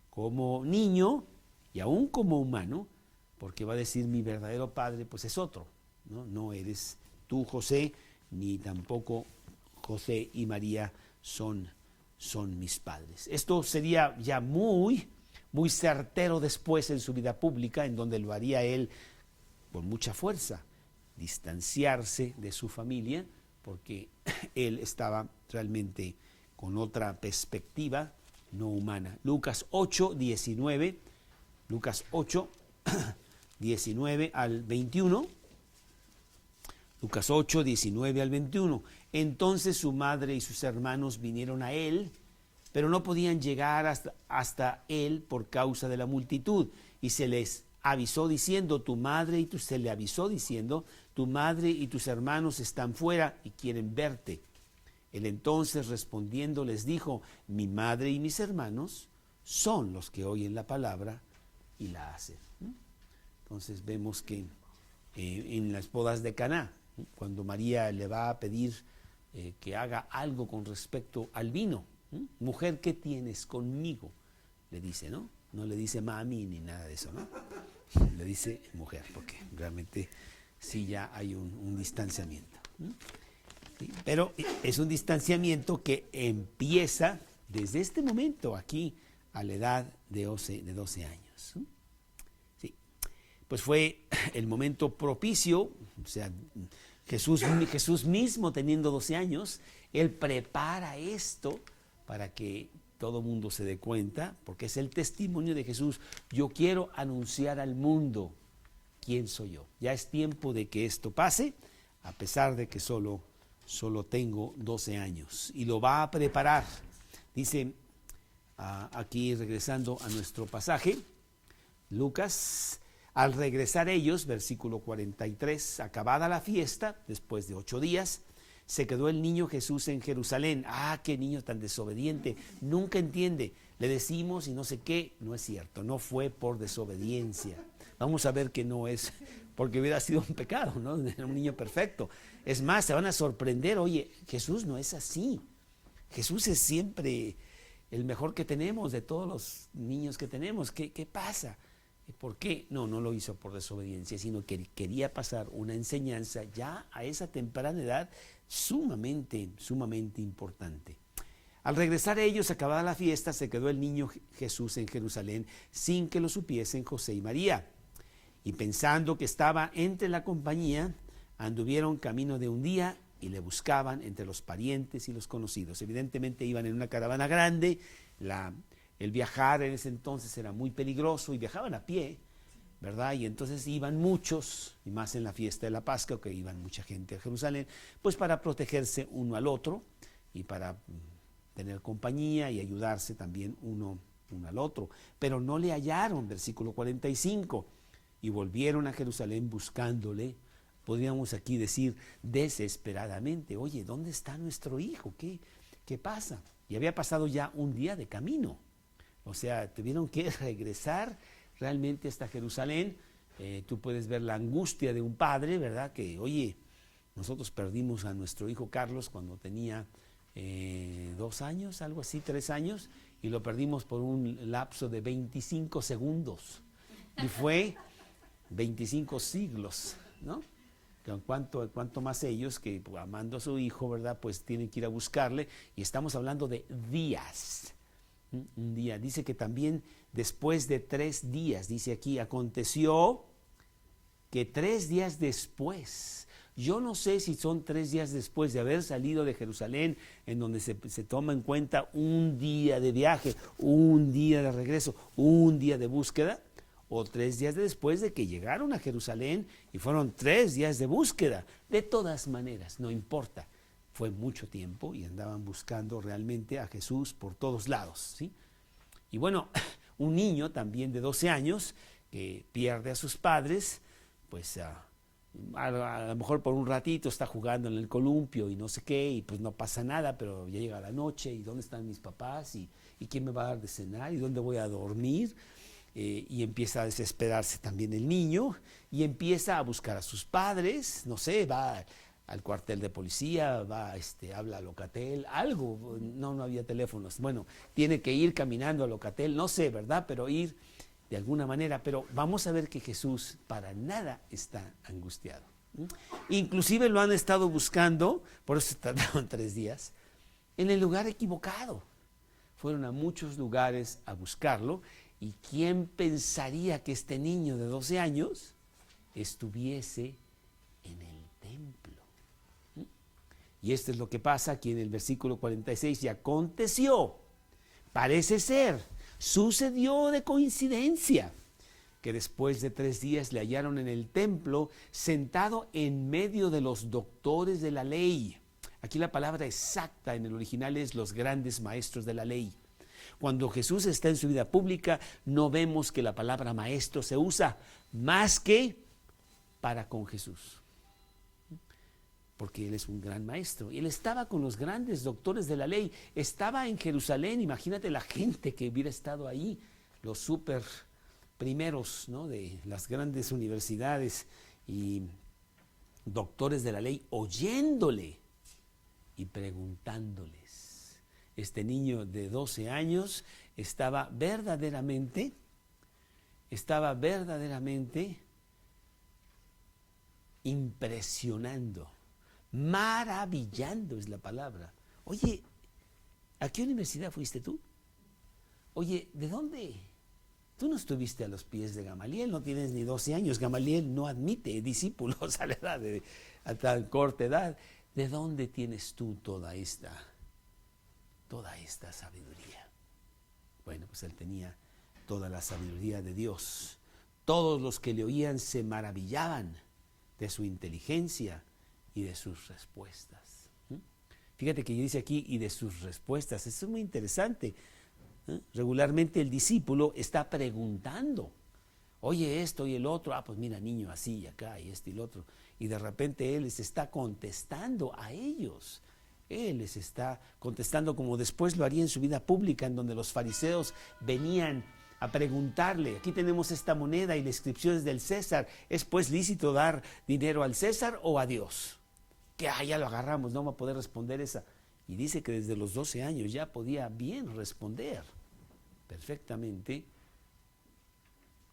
como niño y aún como humano, porque va a decir mi verdadero padre pues es otro, no eres tú José, ni tampoco José y María son mis padres. Esto sería ya muy certero después en su vida pública, en donde lo haría él con mucha fuerza, distanciarse de su familia, porque él estaba realmente con otra perspectiva no humana. Lucas 8, 19 al 21. Lucas 8, 19 al 21. Entonces su madre y sus hermanos vinieron a él, pero no podían llegar hasta él por causa de la multitud. Y se le avisó diciendo, tu madre y tus hermanos están fuera y quieren verte. Él entonces respondiendo les dijo, mi madre y mis hermanos son los que oyen la palabra y la hacen. Entonces vemos que en las bodas de Caná, cuando María le va a pedir que haga algo con respecto al vino, mujer, ¿qué tienes conmigo? Le dice, ¿no? No le dice mami ni nada de eso, ¿no? Le dice mujer, porque realmente sí ya hay un distanciamiento. ¿Sí? Pero es un distanciamiento que empieza desde este momento aquí a la edad de 12 años. Sí. Pues fue el momento propicio, o sea, Jesús mismo teniendo 12 años, él prepara esto para que todo mundo se dé cuenta, porque es el testimonio de Jesús. Yo quiero anunciar al mundo quién soy yo. Ya es tiempo de que esto pase, a pesar de que solo tengo 12 años. Y lo va a preparar. Dice, aquí regresando a nuestro pasaje, Lucas, al regresar ellos, versículo 43, acabada la fiesta, después de 8 días, se quedó el niño Jesús en Jerusalén. Qué niño tan desobediente, nunca entiende. Le decimos y no sé qué, no es cierto, no fue por desobediencia. Vamos a ver que no es, porque hubiera sido un pecado, ¿no? Era un niño perfecto. Es más, se van a sorprender, oye, Jesús no es así. Jesús es siempre el mejor que tenemos de todos los niños que tenemos. ¿Qué pasa? ¿Por qué? No lo hizo por desobediencia, sino que quería pasar una enseñanza ya a esa temprana edad sumamente importante. Al regresar ellos, acabada la fiesta, se quedó el niño Jesús en Jerusalén sin que lo supiesen José y María. Y pensando que estaba entre la compañía, anduvieron camino de un día y le buscaban entre los parientes y los conocidos. Evidentemente iban en una caravana grande, el viajar en ese entonces era muy peligroso y viajaban a pie, ¿verdad? Y entonces iban muchos, y más en la fiesta de la Pascua, que iban mucha gente a Jerusalén, pues para protegerse uno al otro y para tener compañía y ayudarse también uno al otro. Pero no le hallaron, versículo 45, y volvieron a Jerusalén buscándole. Podríamos aquí decir desesperadamente, oye, ¿dónde está nuestro hijo? ¿Qué pasa? Y había pasado ya un día de camino. O sea, tuvieron que regresar realmente hasta Jerusalén. Tú puedes ver la angustia de un padre, ¿verdad? Que, oye, nosotros perdimos a nuestro hijo Carlos cuando tenía 2 años, algo así, 3 años, y lo perdimos por un lapso de 25 segundos. Y fue 25 siglos, ¿no? Cuanto más ellos que amando a su hijo, ¿verdad? Pues tienen que ir a buscarle, y estamos hablando de días. Un día, dice que también después de 3 días, dice aquí, aconteció que 3 días después, yo no sé si son 3 días después de haber salido de Jerusalén, en donde se toma en cuenta un día de viaje, un día de regreso, un día de búsqueda, o 3 días después de que llegaron a Jerusalén y fueron 3 días de búsqueda. De todas maneras, no importa, fue mucho tiempo y andaban buscando realmente a Jesús por todos lados, ¿sí? Y bueno, un niño también de 12 años que pierde a sus padres, pues a lo mejor por un ratito está jugando en el columpio y no sé qué, y pues no pasa nada, pero ya llega la noche, y ¿dónde están mis papás? ¿Y quién me va a dar de cenar? ¿Y dónde voy a dormir? Y empieza a desesperarse también el niño, y empieza a buscar a sus padres, no sé, va al cuartel de policía, habla a Locatel, algo, no había teléfonos, bueno, tiene que ir caminando a Locatel, no sé, ¿verdad? Pero ir de alguna manera, pero vamos a ver que Jesús para nada está angustiado. Inclusive lo han estado buscando, por eso tardaron 3 días, en el lugar equivocado. Fueron a muchos lugares a buscarlo, y ¿quién pensaría que este niño de 12 años estuviese en el templo? Y esto es lo que pasa aquí en el versículo 46, y aconteció, parece ser, sucedió de coincidencia, que después de 3 días le hallaron en el templo, sentado en medio de los doctores de la ley. Aquí la palabra exacta en el original es los grandes maestros de la ley. Cuando Jesús está en su vida pública, no vemos que la palabra maestro se usa más que para con Jesús, porque Él es un gran maestro. Y Él estaba con los grandes doctores de la ley, estaba en Jerusalén. Imagínate la gente que hubiera estado ahí, los súper primeros, ¿no?, de las grandes universidades y doctores de la ley, oyéndole y preguntándoles. Este niño de 12 años estaba verdaderamente impresionando, maravillando es la palabra. Oye, ¿a qué universidad fuiste tú? Oye, ¿de dónde? Tú no estuviste a los pies de Gamaliel, no tienes ni 12 años. Gamaliel no admite discípulos a la edad a tan corta edad. ¿De dónde tienes tú toda esta sabiduría? Bueno, pues él tenía toda la sabiduría de Dios. Todos los que le oían se maravillaban de su inteligencia y de sus respuestas. Fíjate que dice aquí, y de sus respuestas. Eso es muy interesante. Regularmente el discípulo está preguntando, oye, esto y el otro, pues mira, niño, así y acá, y esto y el otro. Y de repente él les está contestando a ellos. Él les está contestando como después lo haría en su vida pública, en donde los fariseos venían a preguntarle, aquí tenemos esta moneda y la inscripción es del César, ¿es pues lícito dar dinero al César o a Dios? Que ya lo agarramos, no va a poder responder esa. Y dice que desde los 12 años ya podía bien responder perfectamente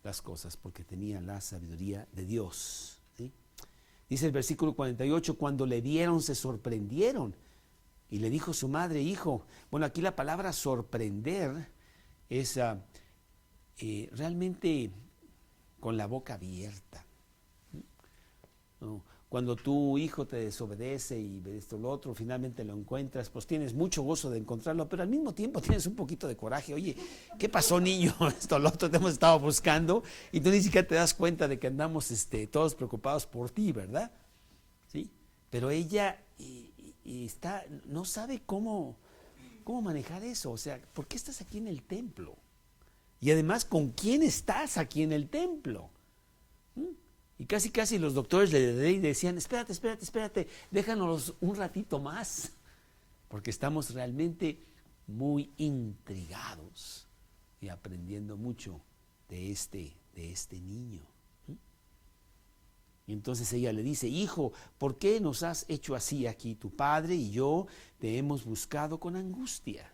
las cosas porque tenía la sabiduría de Dios, ¿sí? Dice el versículo 48, cuando le vieron se sorprendieron y le dijo su madre, hijo. Bueno, aquí la palabra sorprender es realmente con la boca abierta, ¿no? Cuando tu hijo te desobedece y esto lo otro, finalmente lo encuentras, pues tienes mucho gozo de encontrarlo, pero al mismo tiempo tienes un poquito de coraje. Oye, ¿qué pasó, niño? Esto lo otro te hemos estado buscando y tú ni siquiera te das cuenta de que andamos todos preocupados por ti, ¿verdad? ¿Sí? Pero ella no sabe cómo manejar eso. O sea, ¿por qué estás aquí en el templo? Y además, ¿con quién estás aquí en el templo? Y casi los doctores le decían, espérate, déjanos un ratito más, porque estamos realmente muy intrigados y aprendiendo mucho de este niño. Y entonces ella le dice, hijo, ¿por qué nos has hecho así aquí? Tu padre y yo te hemos buscado con angustia.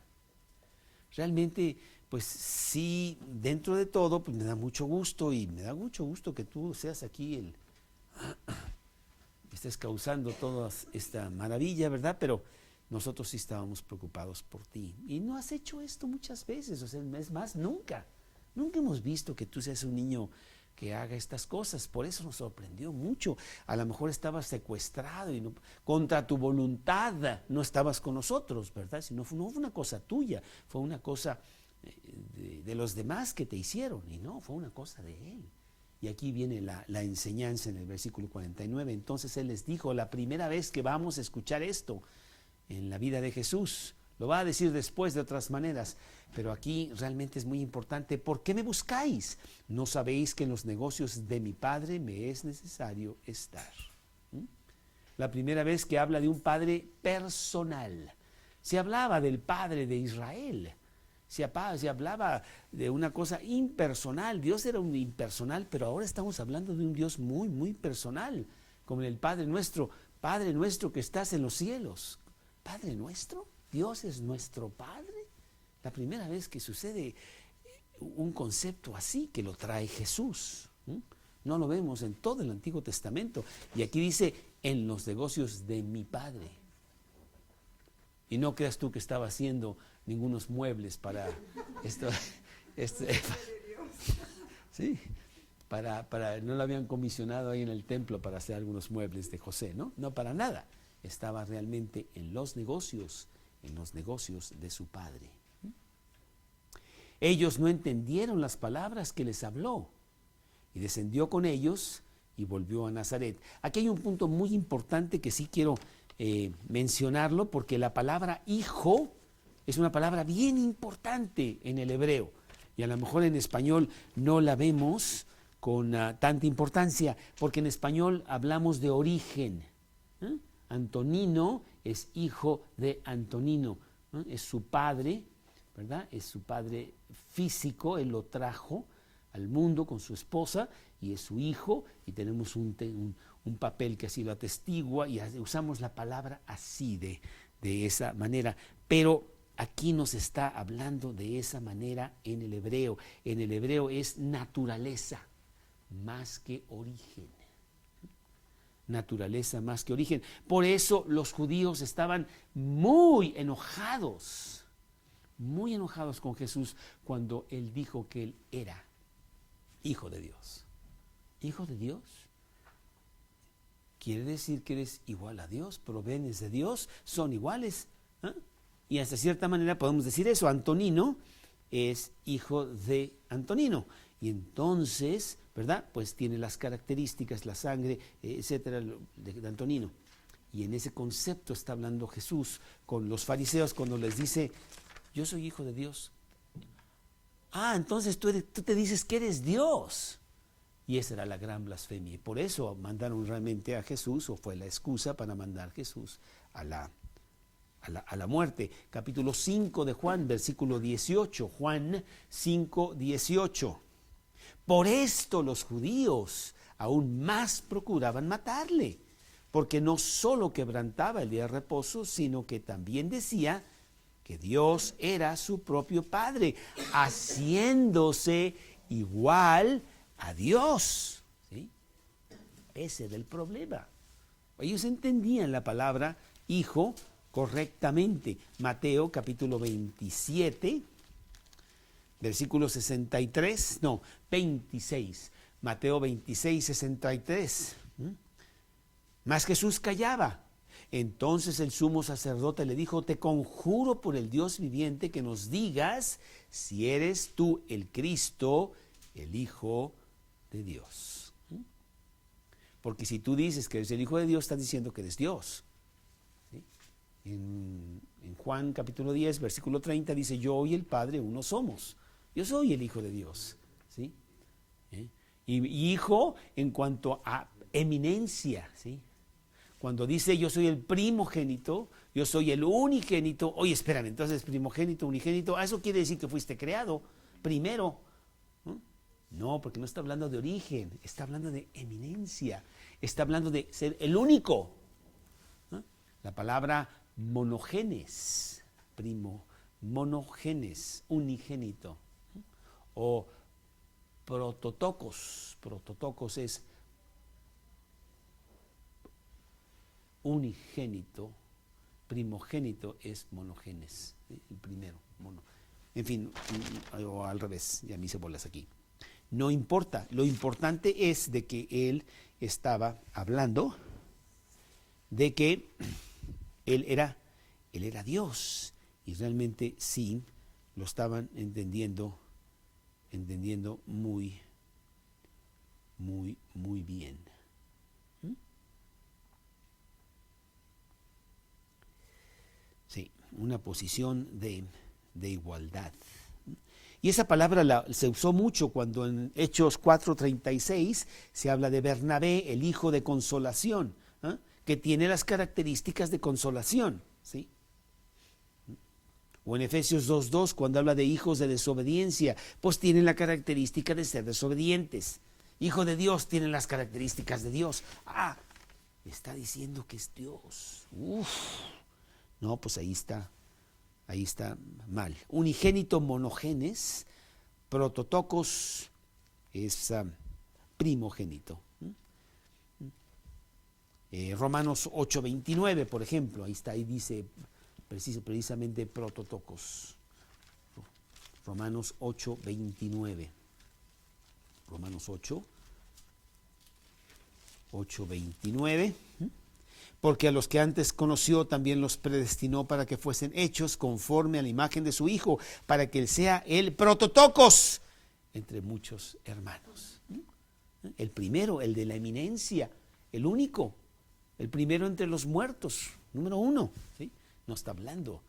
Realmente, pues sí, dentro de todo, pues me da mucho gusto y me da mucho gusto que tú seas aquí estés causando toda esta maravilla, ¿verdad? Pero nosotros sí estábamos preocupados por ti. Y no has hecho esto muchas veces, o sea, es más, nunca hemos visto que tú seas un niño que haga estas cosas. Por eso nos sorprendió mucho. A lo mejor estabas secuestrado y contra tu voluntad no estabas con nosotros, ¿verdad? No fue una cosa tuya, fue una cosa de los demás que te hicieron, y no, fue una cosa de Él. Y aquí viene la enseñanza en el versículo 49. Entonces Él les dijo, la primera vez que vamos a escuchar esto en la vida de Jesús, lo va a decir después de otras maneras, pero aquí realmente es muy importante. ¿Por qué me buscáis? ¿No sabéis que en los negocios de mi Padre me es necesario estar? La primera vez que habla de un Padre personal. Se hablaba del Padre de Israel. Se hablaba de una cosa impersonal. Dios era un impersonal, pero ahora estamos hablando de un Dios muy, muy personal, como el Padre nuestro que estás en los cielos. ¿Padre nuestro? ¿Dios es nuestro Padre? La primera vez que sucede un concepto así, que lo trae Jesús. No lo vemos en todo el Antiguo Testamento. Y aquí dice, en los negocios de mi Padre. Y no creas tú que estaba haciendo ningunos muebles para esto. Sí, no lo habían comisionado ahí en el templo para hacer algunos muebles de José, ¿no? No, para nada. Estaba realmente en los negocios de su Padre. Ellos no entendieron las palabras que les habló y descendió con ellos y volvió a Nazaret. Aquí hay un punto muy importante que sí quiero mencionarlo, porque la palabra hijo es una palabra bien importante en el hebreo y a lo mejor en español no la vemos con tanta importancia, porque en español hablamos de origen. Antonino es hijo de Antonino, es su padre, ¿verdad? Es su padre físico, él lo trajo al mundo con su esposa y es su hijo, y tenemos un papel que así lo atestigua y usamos la palabra así, de esa manera. Pero aquí nos está hablando de esa manera en el hebreo. En el hebreo es naturaleza más que origen. Naturaleza más que origen. Por eso los judíos estaban muy enojados con Jesús cuando Él dijo que Él era Hijo de Dios. ¿Hijo de Dios? Quiere decir que eres igual a Dios, provienes de Dios, son iguales. Y hasta cierta manera podemos decir eso. Antonino es hijo de Antonino. Y entonces, ¿verdad? Pues tiene las características, la sangre, etcétera, de Antonino. Y en ese concepto está hablando Jesús con los fariseos cuando les dice, yo soy hijo de Dios. Entonces tú te dices que eres Dios. Y esa era la gran blasfemia. Y por eso mandaron realmente a Jesús, o fue la excusa para mandar a Jesús a la muerte. Capítulo 5 de Juan, versículo 18. Juan 5, 18. Por esto los judíos aún más procuraban matarle, porque no solo quebrantaba el día de reposo, sino que también decía que Dios era su propio Padre, haciéndose igual a Dios, ¿sí? Ese era el problema. Ellos entendían la palabra hijo correctamente. Mateo capítulo 27, versículo 26. Mateo 26, 63. Mas Jesús callaba. Entonces el sumo sacerdote le dijo: te conjuro por el Dios viviente que nos digas si eres tú el Cristo, el Hijo de Dios. Porque si tú dices que eres el Hijo de Dios, estás diciendo que eres Dios. ¿Sí? En Juan capítulo 10, versículo 30 dice: yo y el Padre uno somos. Yo soy el Hijo de Dios. ¿Sí? Y hijo en cuanto a eminencia, ¿sí? Cuando dice yo soy el primogénito, yo soy el unigénito, oye, espérame, entonces primogénito, unigénito, ¿eso quiere decir que fuiste creado primero? No, porque no está hablando de origen, está hablando de eminencia, está hablando de ser el único. La palabra monogenes, monogenes, unigénito, o prototocos es unigénito, primogénito es monogenes, ¿sí? El primero, en fin, o al revés, ya me hice bolas aquí. No importa, lo importante es de que él estaba hablando de que él era Dios, y realmente sí lo estaban entendiendo muy bien. Sí, una posición de igualdad. Y esa palabra se usó mucho cuando en Hechos 4:36 se habla de Bernabé, el hijo de consolación, que tiene las características de consolación, ¿sí? O en Efesios 2:2, cuando habla de hijos de desobediencia, pues tienen la característica de ser desobedientes. Hijo de Dios tienen las características de Dios. Está diciendo que es Dios. No, pues ahí está mal. Unigénito, monogenes, prototocos es primogénito. Romanos 8:29, por ejemplo, ahí dice precisamente prototocos. Romanos 8:29. Romanos 8:29. Porque a los que antes conoció también los predestinó para que fuesen hechos conforme a la imagen de su Hijo, para que él sea el prototocos entre muchos hermanos. El primero, el de la eminencia, el único, el primero entre los muertos, número 1, ¿sí? No está hablando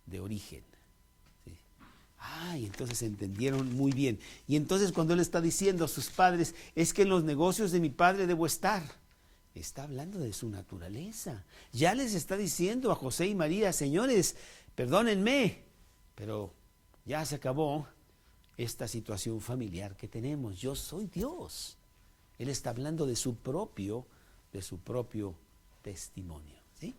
de origen. ¿Sí? Y entonces entendieron muy bien. Y entonces cuando él está diciendo a sus padres, es que en los negocios de mi padre debo estar, está hablando de su naturaleza. Ya les está diciendo a José y María: señores, perdónenme, pero ya se acabó esta situación familiar que tenemos. Yo soy Dios. Él está hablando de su propio testimonio, ¿sí?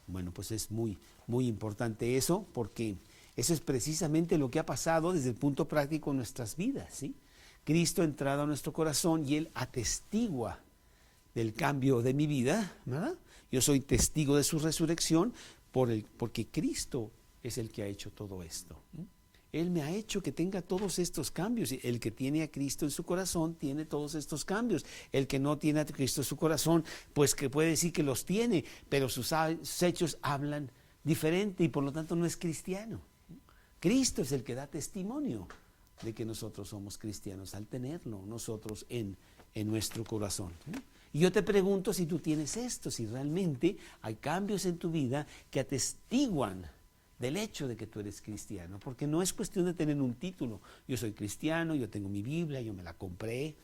Bueno, pues es muy importante eso, porque eso es precisamente lo que ha pasado desde el punto práctico en nuestras vidas, ¿sí? Cristo ha entrado a nuestro corazón y Él atestigua del cambio de mi vida, ¿verdad? Yo soy testigo de su resurrección porque Cristo es el que ha hecho todo esto. Él me ha hecho que tenga todos estos cambios. El que tiene a Cristo en su corazón tiene todos estos cambios. El que no tiene a Cristo en su corazón, pues que puede decir que los tiene, pero sus hechos hablan diferente y por lo tanto no es cristiano. Cristo es el que da testimonio de que nosotros somos cristianos al tenerlo nosotros en nuestro corazón. Y yo te pregunto si tú tienes esto, si realmente hay cambios en tu vida que atestiguan del hecho de que tú eres cristiano, porque no es cuestión de tener un título. Yo soy cristiano, yo tengo mi Biblia, yo me la compré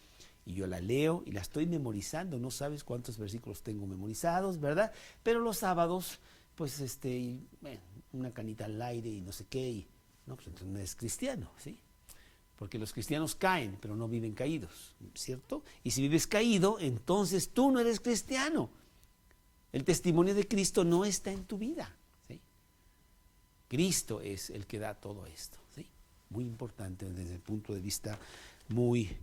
y yo la leo y la estoy memorizando. No sabes cuántos versículos tengo memorizados, ¿verdad? Pero los sábados, pues una canita al aire y no sé qué, y no, pues entonces no eres cristiano, ¿sí? Porque los cristianos caen, pero no viven caídos, ¿cierto? Y si vives caído, entonces tú no eres cristiano. El testimonio de Cristo no está en tu vida, ¿sí? Cristo es el que da todo esto, ¿sí? Muy importante desde el punto de vista muy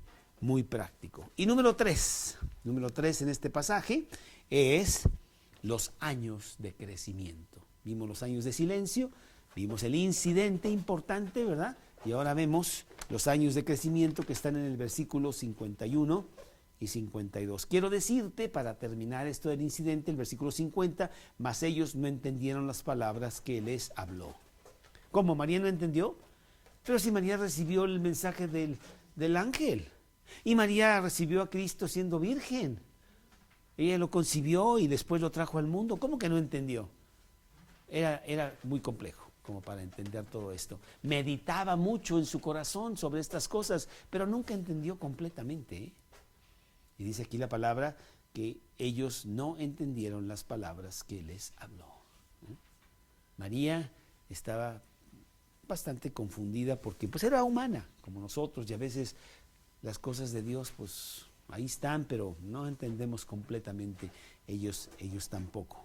muy práctico. Y número tres en este pasaje es los años de crecimiento. Vimos los años de silencio, vimos el incidente importante, ¿verdad? Y ahora vemos los años de crecimiento que están en el versículo 51 y 52. Quiero decirte, para terminar esto del incidente, el versículo 50, mas ellos no entendieron las palabras que les habló. ¿Cómo? ¿María no entendió? Pero si María recibió el mensaje del ángel, y María recibió a Cristo siendo virgen, ella lo concibió y después lo trajo al mundo. ¿Cómo que no entendió? Era muy complejo como para entender todo esto. Meditaba mucho en su corazón sobre estas cosas, pero nunca entendió completamente, ¿eh? Y dice aquí la palabra que ellos no entendieron las palabras que les habló. María estaba bastante confundida porque pues era humana como nosotros, y a veces las cosas de Dios pues ahí están, pero no entendemos completamente, ellos tampoco.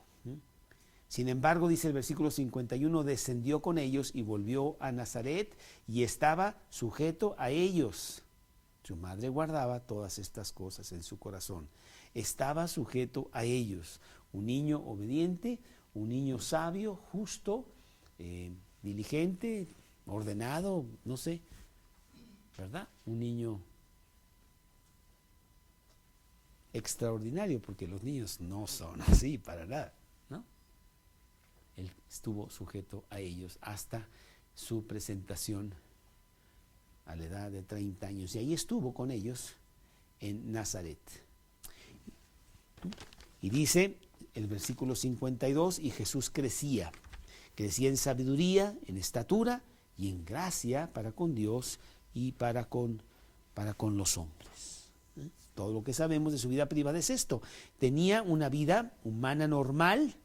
Sin embargo, dice el versículo 51, descendió con ellos y volvió a Nazaret y estaba sujeto a ellos. Su madre guardaba todas estas cosas en su corazón. Estaba sujeto a ellos. Un niño obediente, un niño sabio, justo, diligente, ordenado, no sé, ¿verdad? Un niño extraordinario, porque los niños no son así para nada, ¿no? Él estuvo sujeto a ellos hasta su presentación a la edad de 30 años, y ahí estuvo con ellos en Nazaret. Y dice el versículo 52, y Jesús crecía en sabiduría, en estatura y en gracia para con Dios y para con los hombres. Todo lo que sabemos de su vida privada es esto. Tenía una vida humana normal,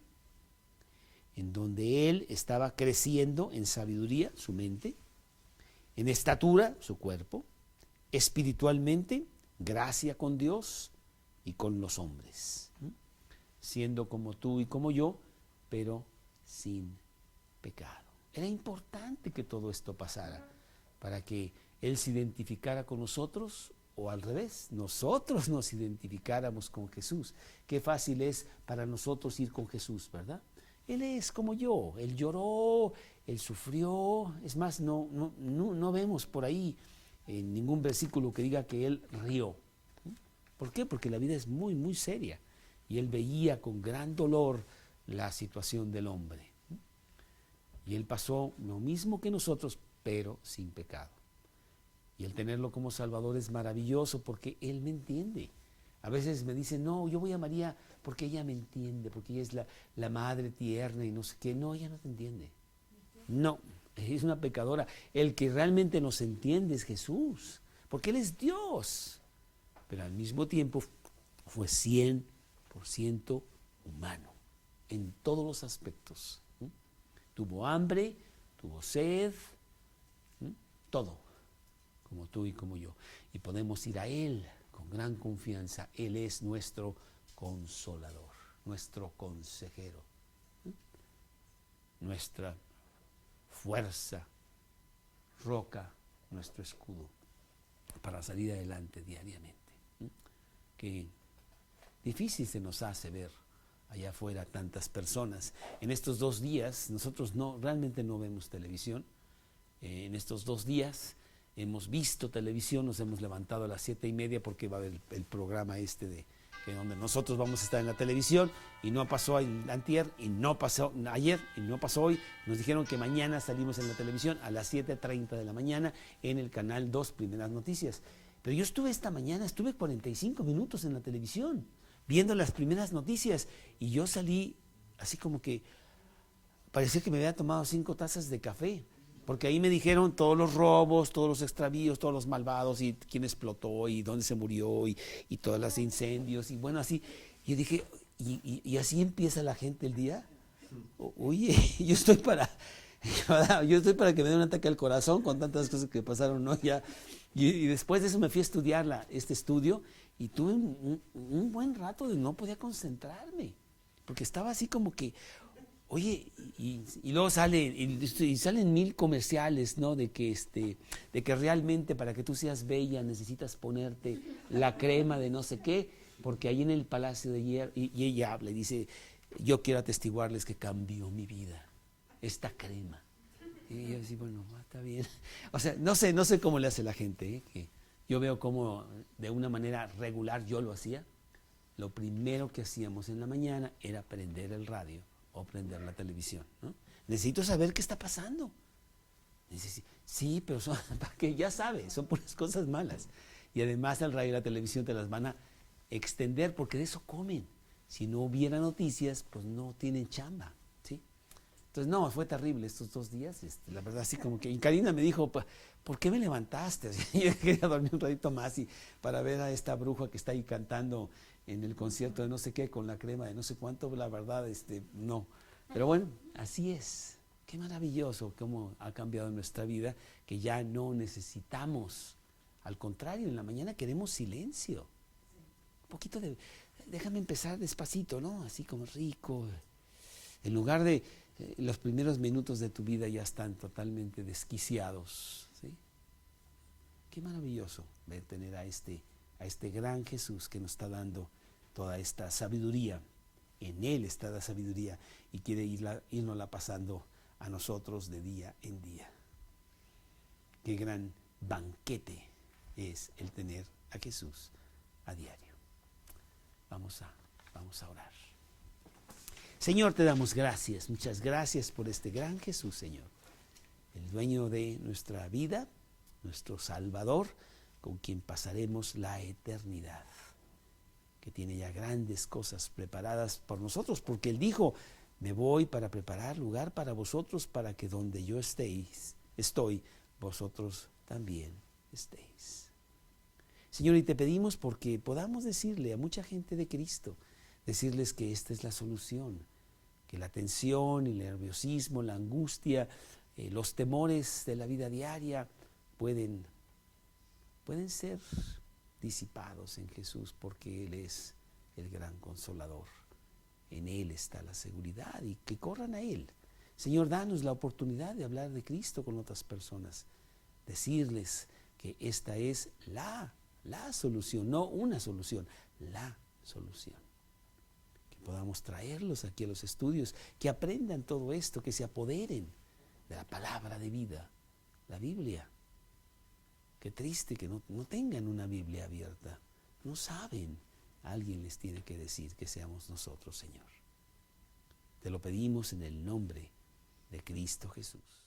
en donde él estaba creciendo en sabiduría, su mente, en estatura, su cuerpo, espiritualmente, gracia con Dios y con los hombres, siendo como tú y como yo, pero sin pecado. Era importante que todo esto pasara para que él se identificara con nosotros, o al revés, nosotros nos identificáramos con Jesús. Qué fácil es para nosotros ir con Jesús, ¿verdad? Él es como yo, él lloró, él sufrió. Es más, no vemos por ahí en ningún versículo que diga que él rió. ¿Por qué? Porque la vida es muy, muy seria, y él veía con gran dolor la situación del hombre. Y él pasó lo mismo que nosotros, pero sin pecado. Y el tenerlo como Salvador es maravilloso porque él me entiende. A veces me dicen, no, yo voy a María porque ella me entiende, porque ella es la madre tierna y no sé qué. No, ella no te entiende. No, es una pecadora. El que realmente nos entiende es Jesús, porque Él es Dios. Pero al mismo tiempo fue 100% humano en todos los aspectos. Tuvo hambre, tuvo sed, todo, como tú y como yo. Y podemos ir a Él con gran confianza. Él es nuestro consolador, nuestro consejero, nuestra fuerza, roca, nuestro escudo para salir adelante diariamente. Qué difícil se nos hace ver allá afuera tantas personas. En estos 2 días, nosotros realmente no vemos televisión. En estos 2 días hemos visto televisión, nos hemos levantado a las 7:30 porque va a haber el programa de donde nosotros vamos a estar en la televisión, y no pasó antier, y no pasó ayer, y no pasó hoy. Nos dijeron que mañana salimos en la televisión a las 7:30 de la mañana en el canal 2, Primeras Noticias. Pero yo estuve 45 minutos en la televisión viendo las primeras noticias, y yo salí así como que parecía que me había tomado 5 tazas de café, porque ahí me dijeron todos los robos, todos los extravíos, todos los malvados, y quién explotó y dónde se murió, y todos los incendios, y bueno, así. Y yo dije, ¿y así empieza la gente el día? Oye, yo estoy para que me dé un ataque al corazón con tantas cosas que pasaron, ¿no? Ya. Y después de eso me fui a estudiar este estudio, y tuve un buen rato de no podía concentrarme, porque estaba así como que, Oye, y luego salen 1000 comerciales, ¿no? De que realmente para que tú seas bella necesitas ponerte la crema de no sé qué, porque ahí en el Palacio de Hierro, y ella habla y dice, yo quiero atestiguarles que cambió mi vida, esta crema. Y yo decía, bueno, está bien. O sea, no sé cómo le hace la gente, ¿eh? Que yo veo cómo de una manera regular yo lo hacía. Lo primero que hacíamos en la mañana era prender el radio o prender la televisión, ¿no? Necesito saber qué está pasando. Sí, pero para que ya sabes, son puras cosas malas. Y además el radio y la televisión te las van a extender porque de eso comen. Si no hubiera noticias, pues no tienen chamba, ¿sí? Entonces, no, fue terrible estos 2 días, la verdad, así como que, y Karina me dijo, ¿por qué me levantaste? Yo quería dormir un ratito más y para ver a esta bruja que está ahí cantando en el concierto de no sé qué, con la crema de no sé cuánto, la verdad, no. Pero bueno, así es. Qué maravilloso cómo ha cambiado nuestra vida, que ya no necesitamos. Al contrario, en la mañana queremos silencio. Un poquito déjame empezar despacito, ¿no? Así como rico. En lugar de los primeros minutos de tu vida ya están totalmente desquiciados, ¿sí? Qué maravilloso ver tener a este gran Jesús que nos está dando toda esta sabiduría. En Él está la sabiduría y quiere irnosla pasando a nosotros de día en día. Qué gran banquete es el tener a Jesús a diario. Vamos a orar. Señor, te damos gracias, muchas gracias por este gran Jesús, Señor, el dueño de nuestra vida, nuestro Salvador, con quien pasaremos la eternidad, que tiene ya grandes cosas preparadas por nosotros, porque Él dijo, me voy para preparar lugar para vosotros, para que donde yo estoy, vosotros también estéis. Señor, y te pedimos porque podamos decirle a mucha gente de Cristo, decirles que esta es la solución, que la tensión, el nerviosismo, la angustia, los temores de la vida diaria pueden ser disipados en Jesús, porque Él es el gran consolador. En Él está la seguridad y que corran a Él. Señor, danos la oportunidad de hablar de Cristo con otras personas, decirles que esta es la solución, no una solución, la solución. Que podamos traerlos aquí a los estudios, que aprendan todo esto, que se apoderen de la palabra de vida, la Biblia. Qué triste que no tengan una Biblia abierta, no saben. Alguien les tiene que decir que seamos nosotros, Señor. Te lo pedimos en el nombre de Cristo Jesús.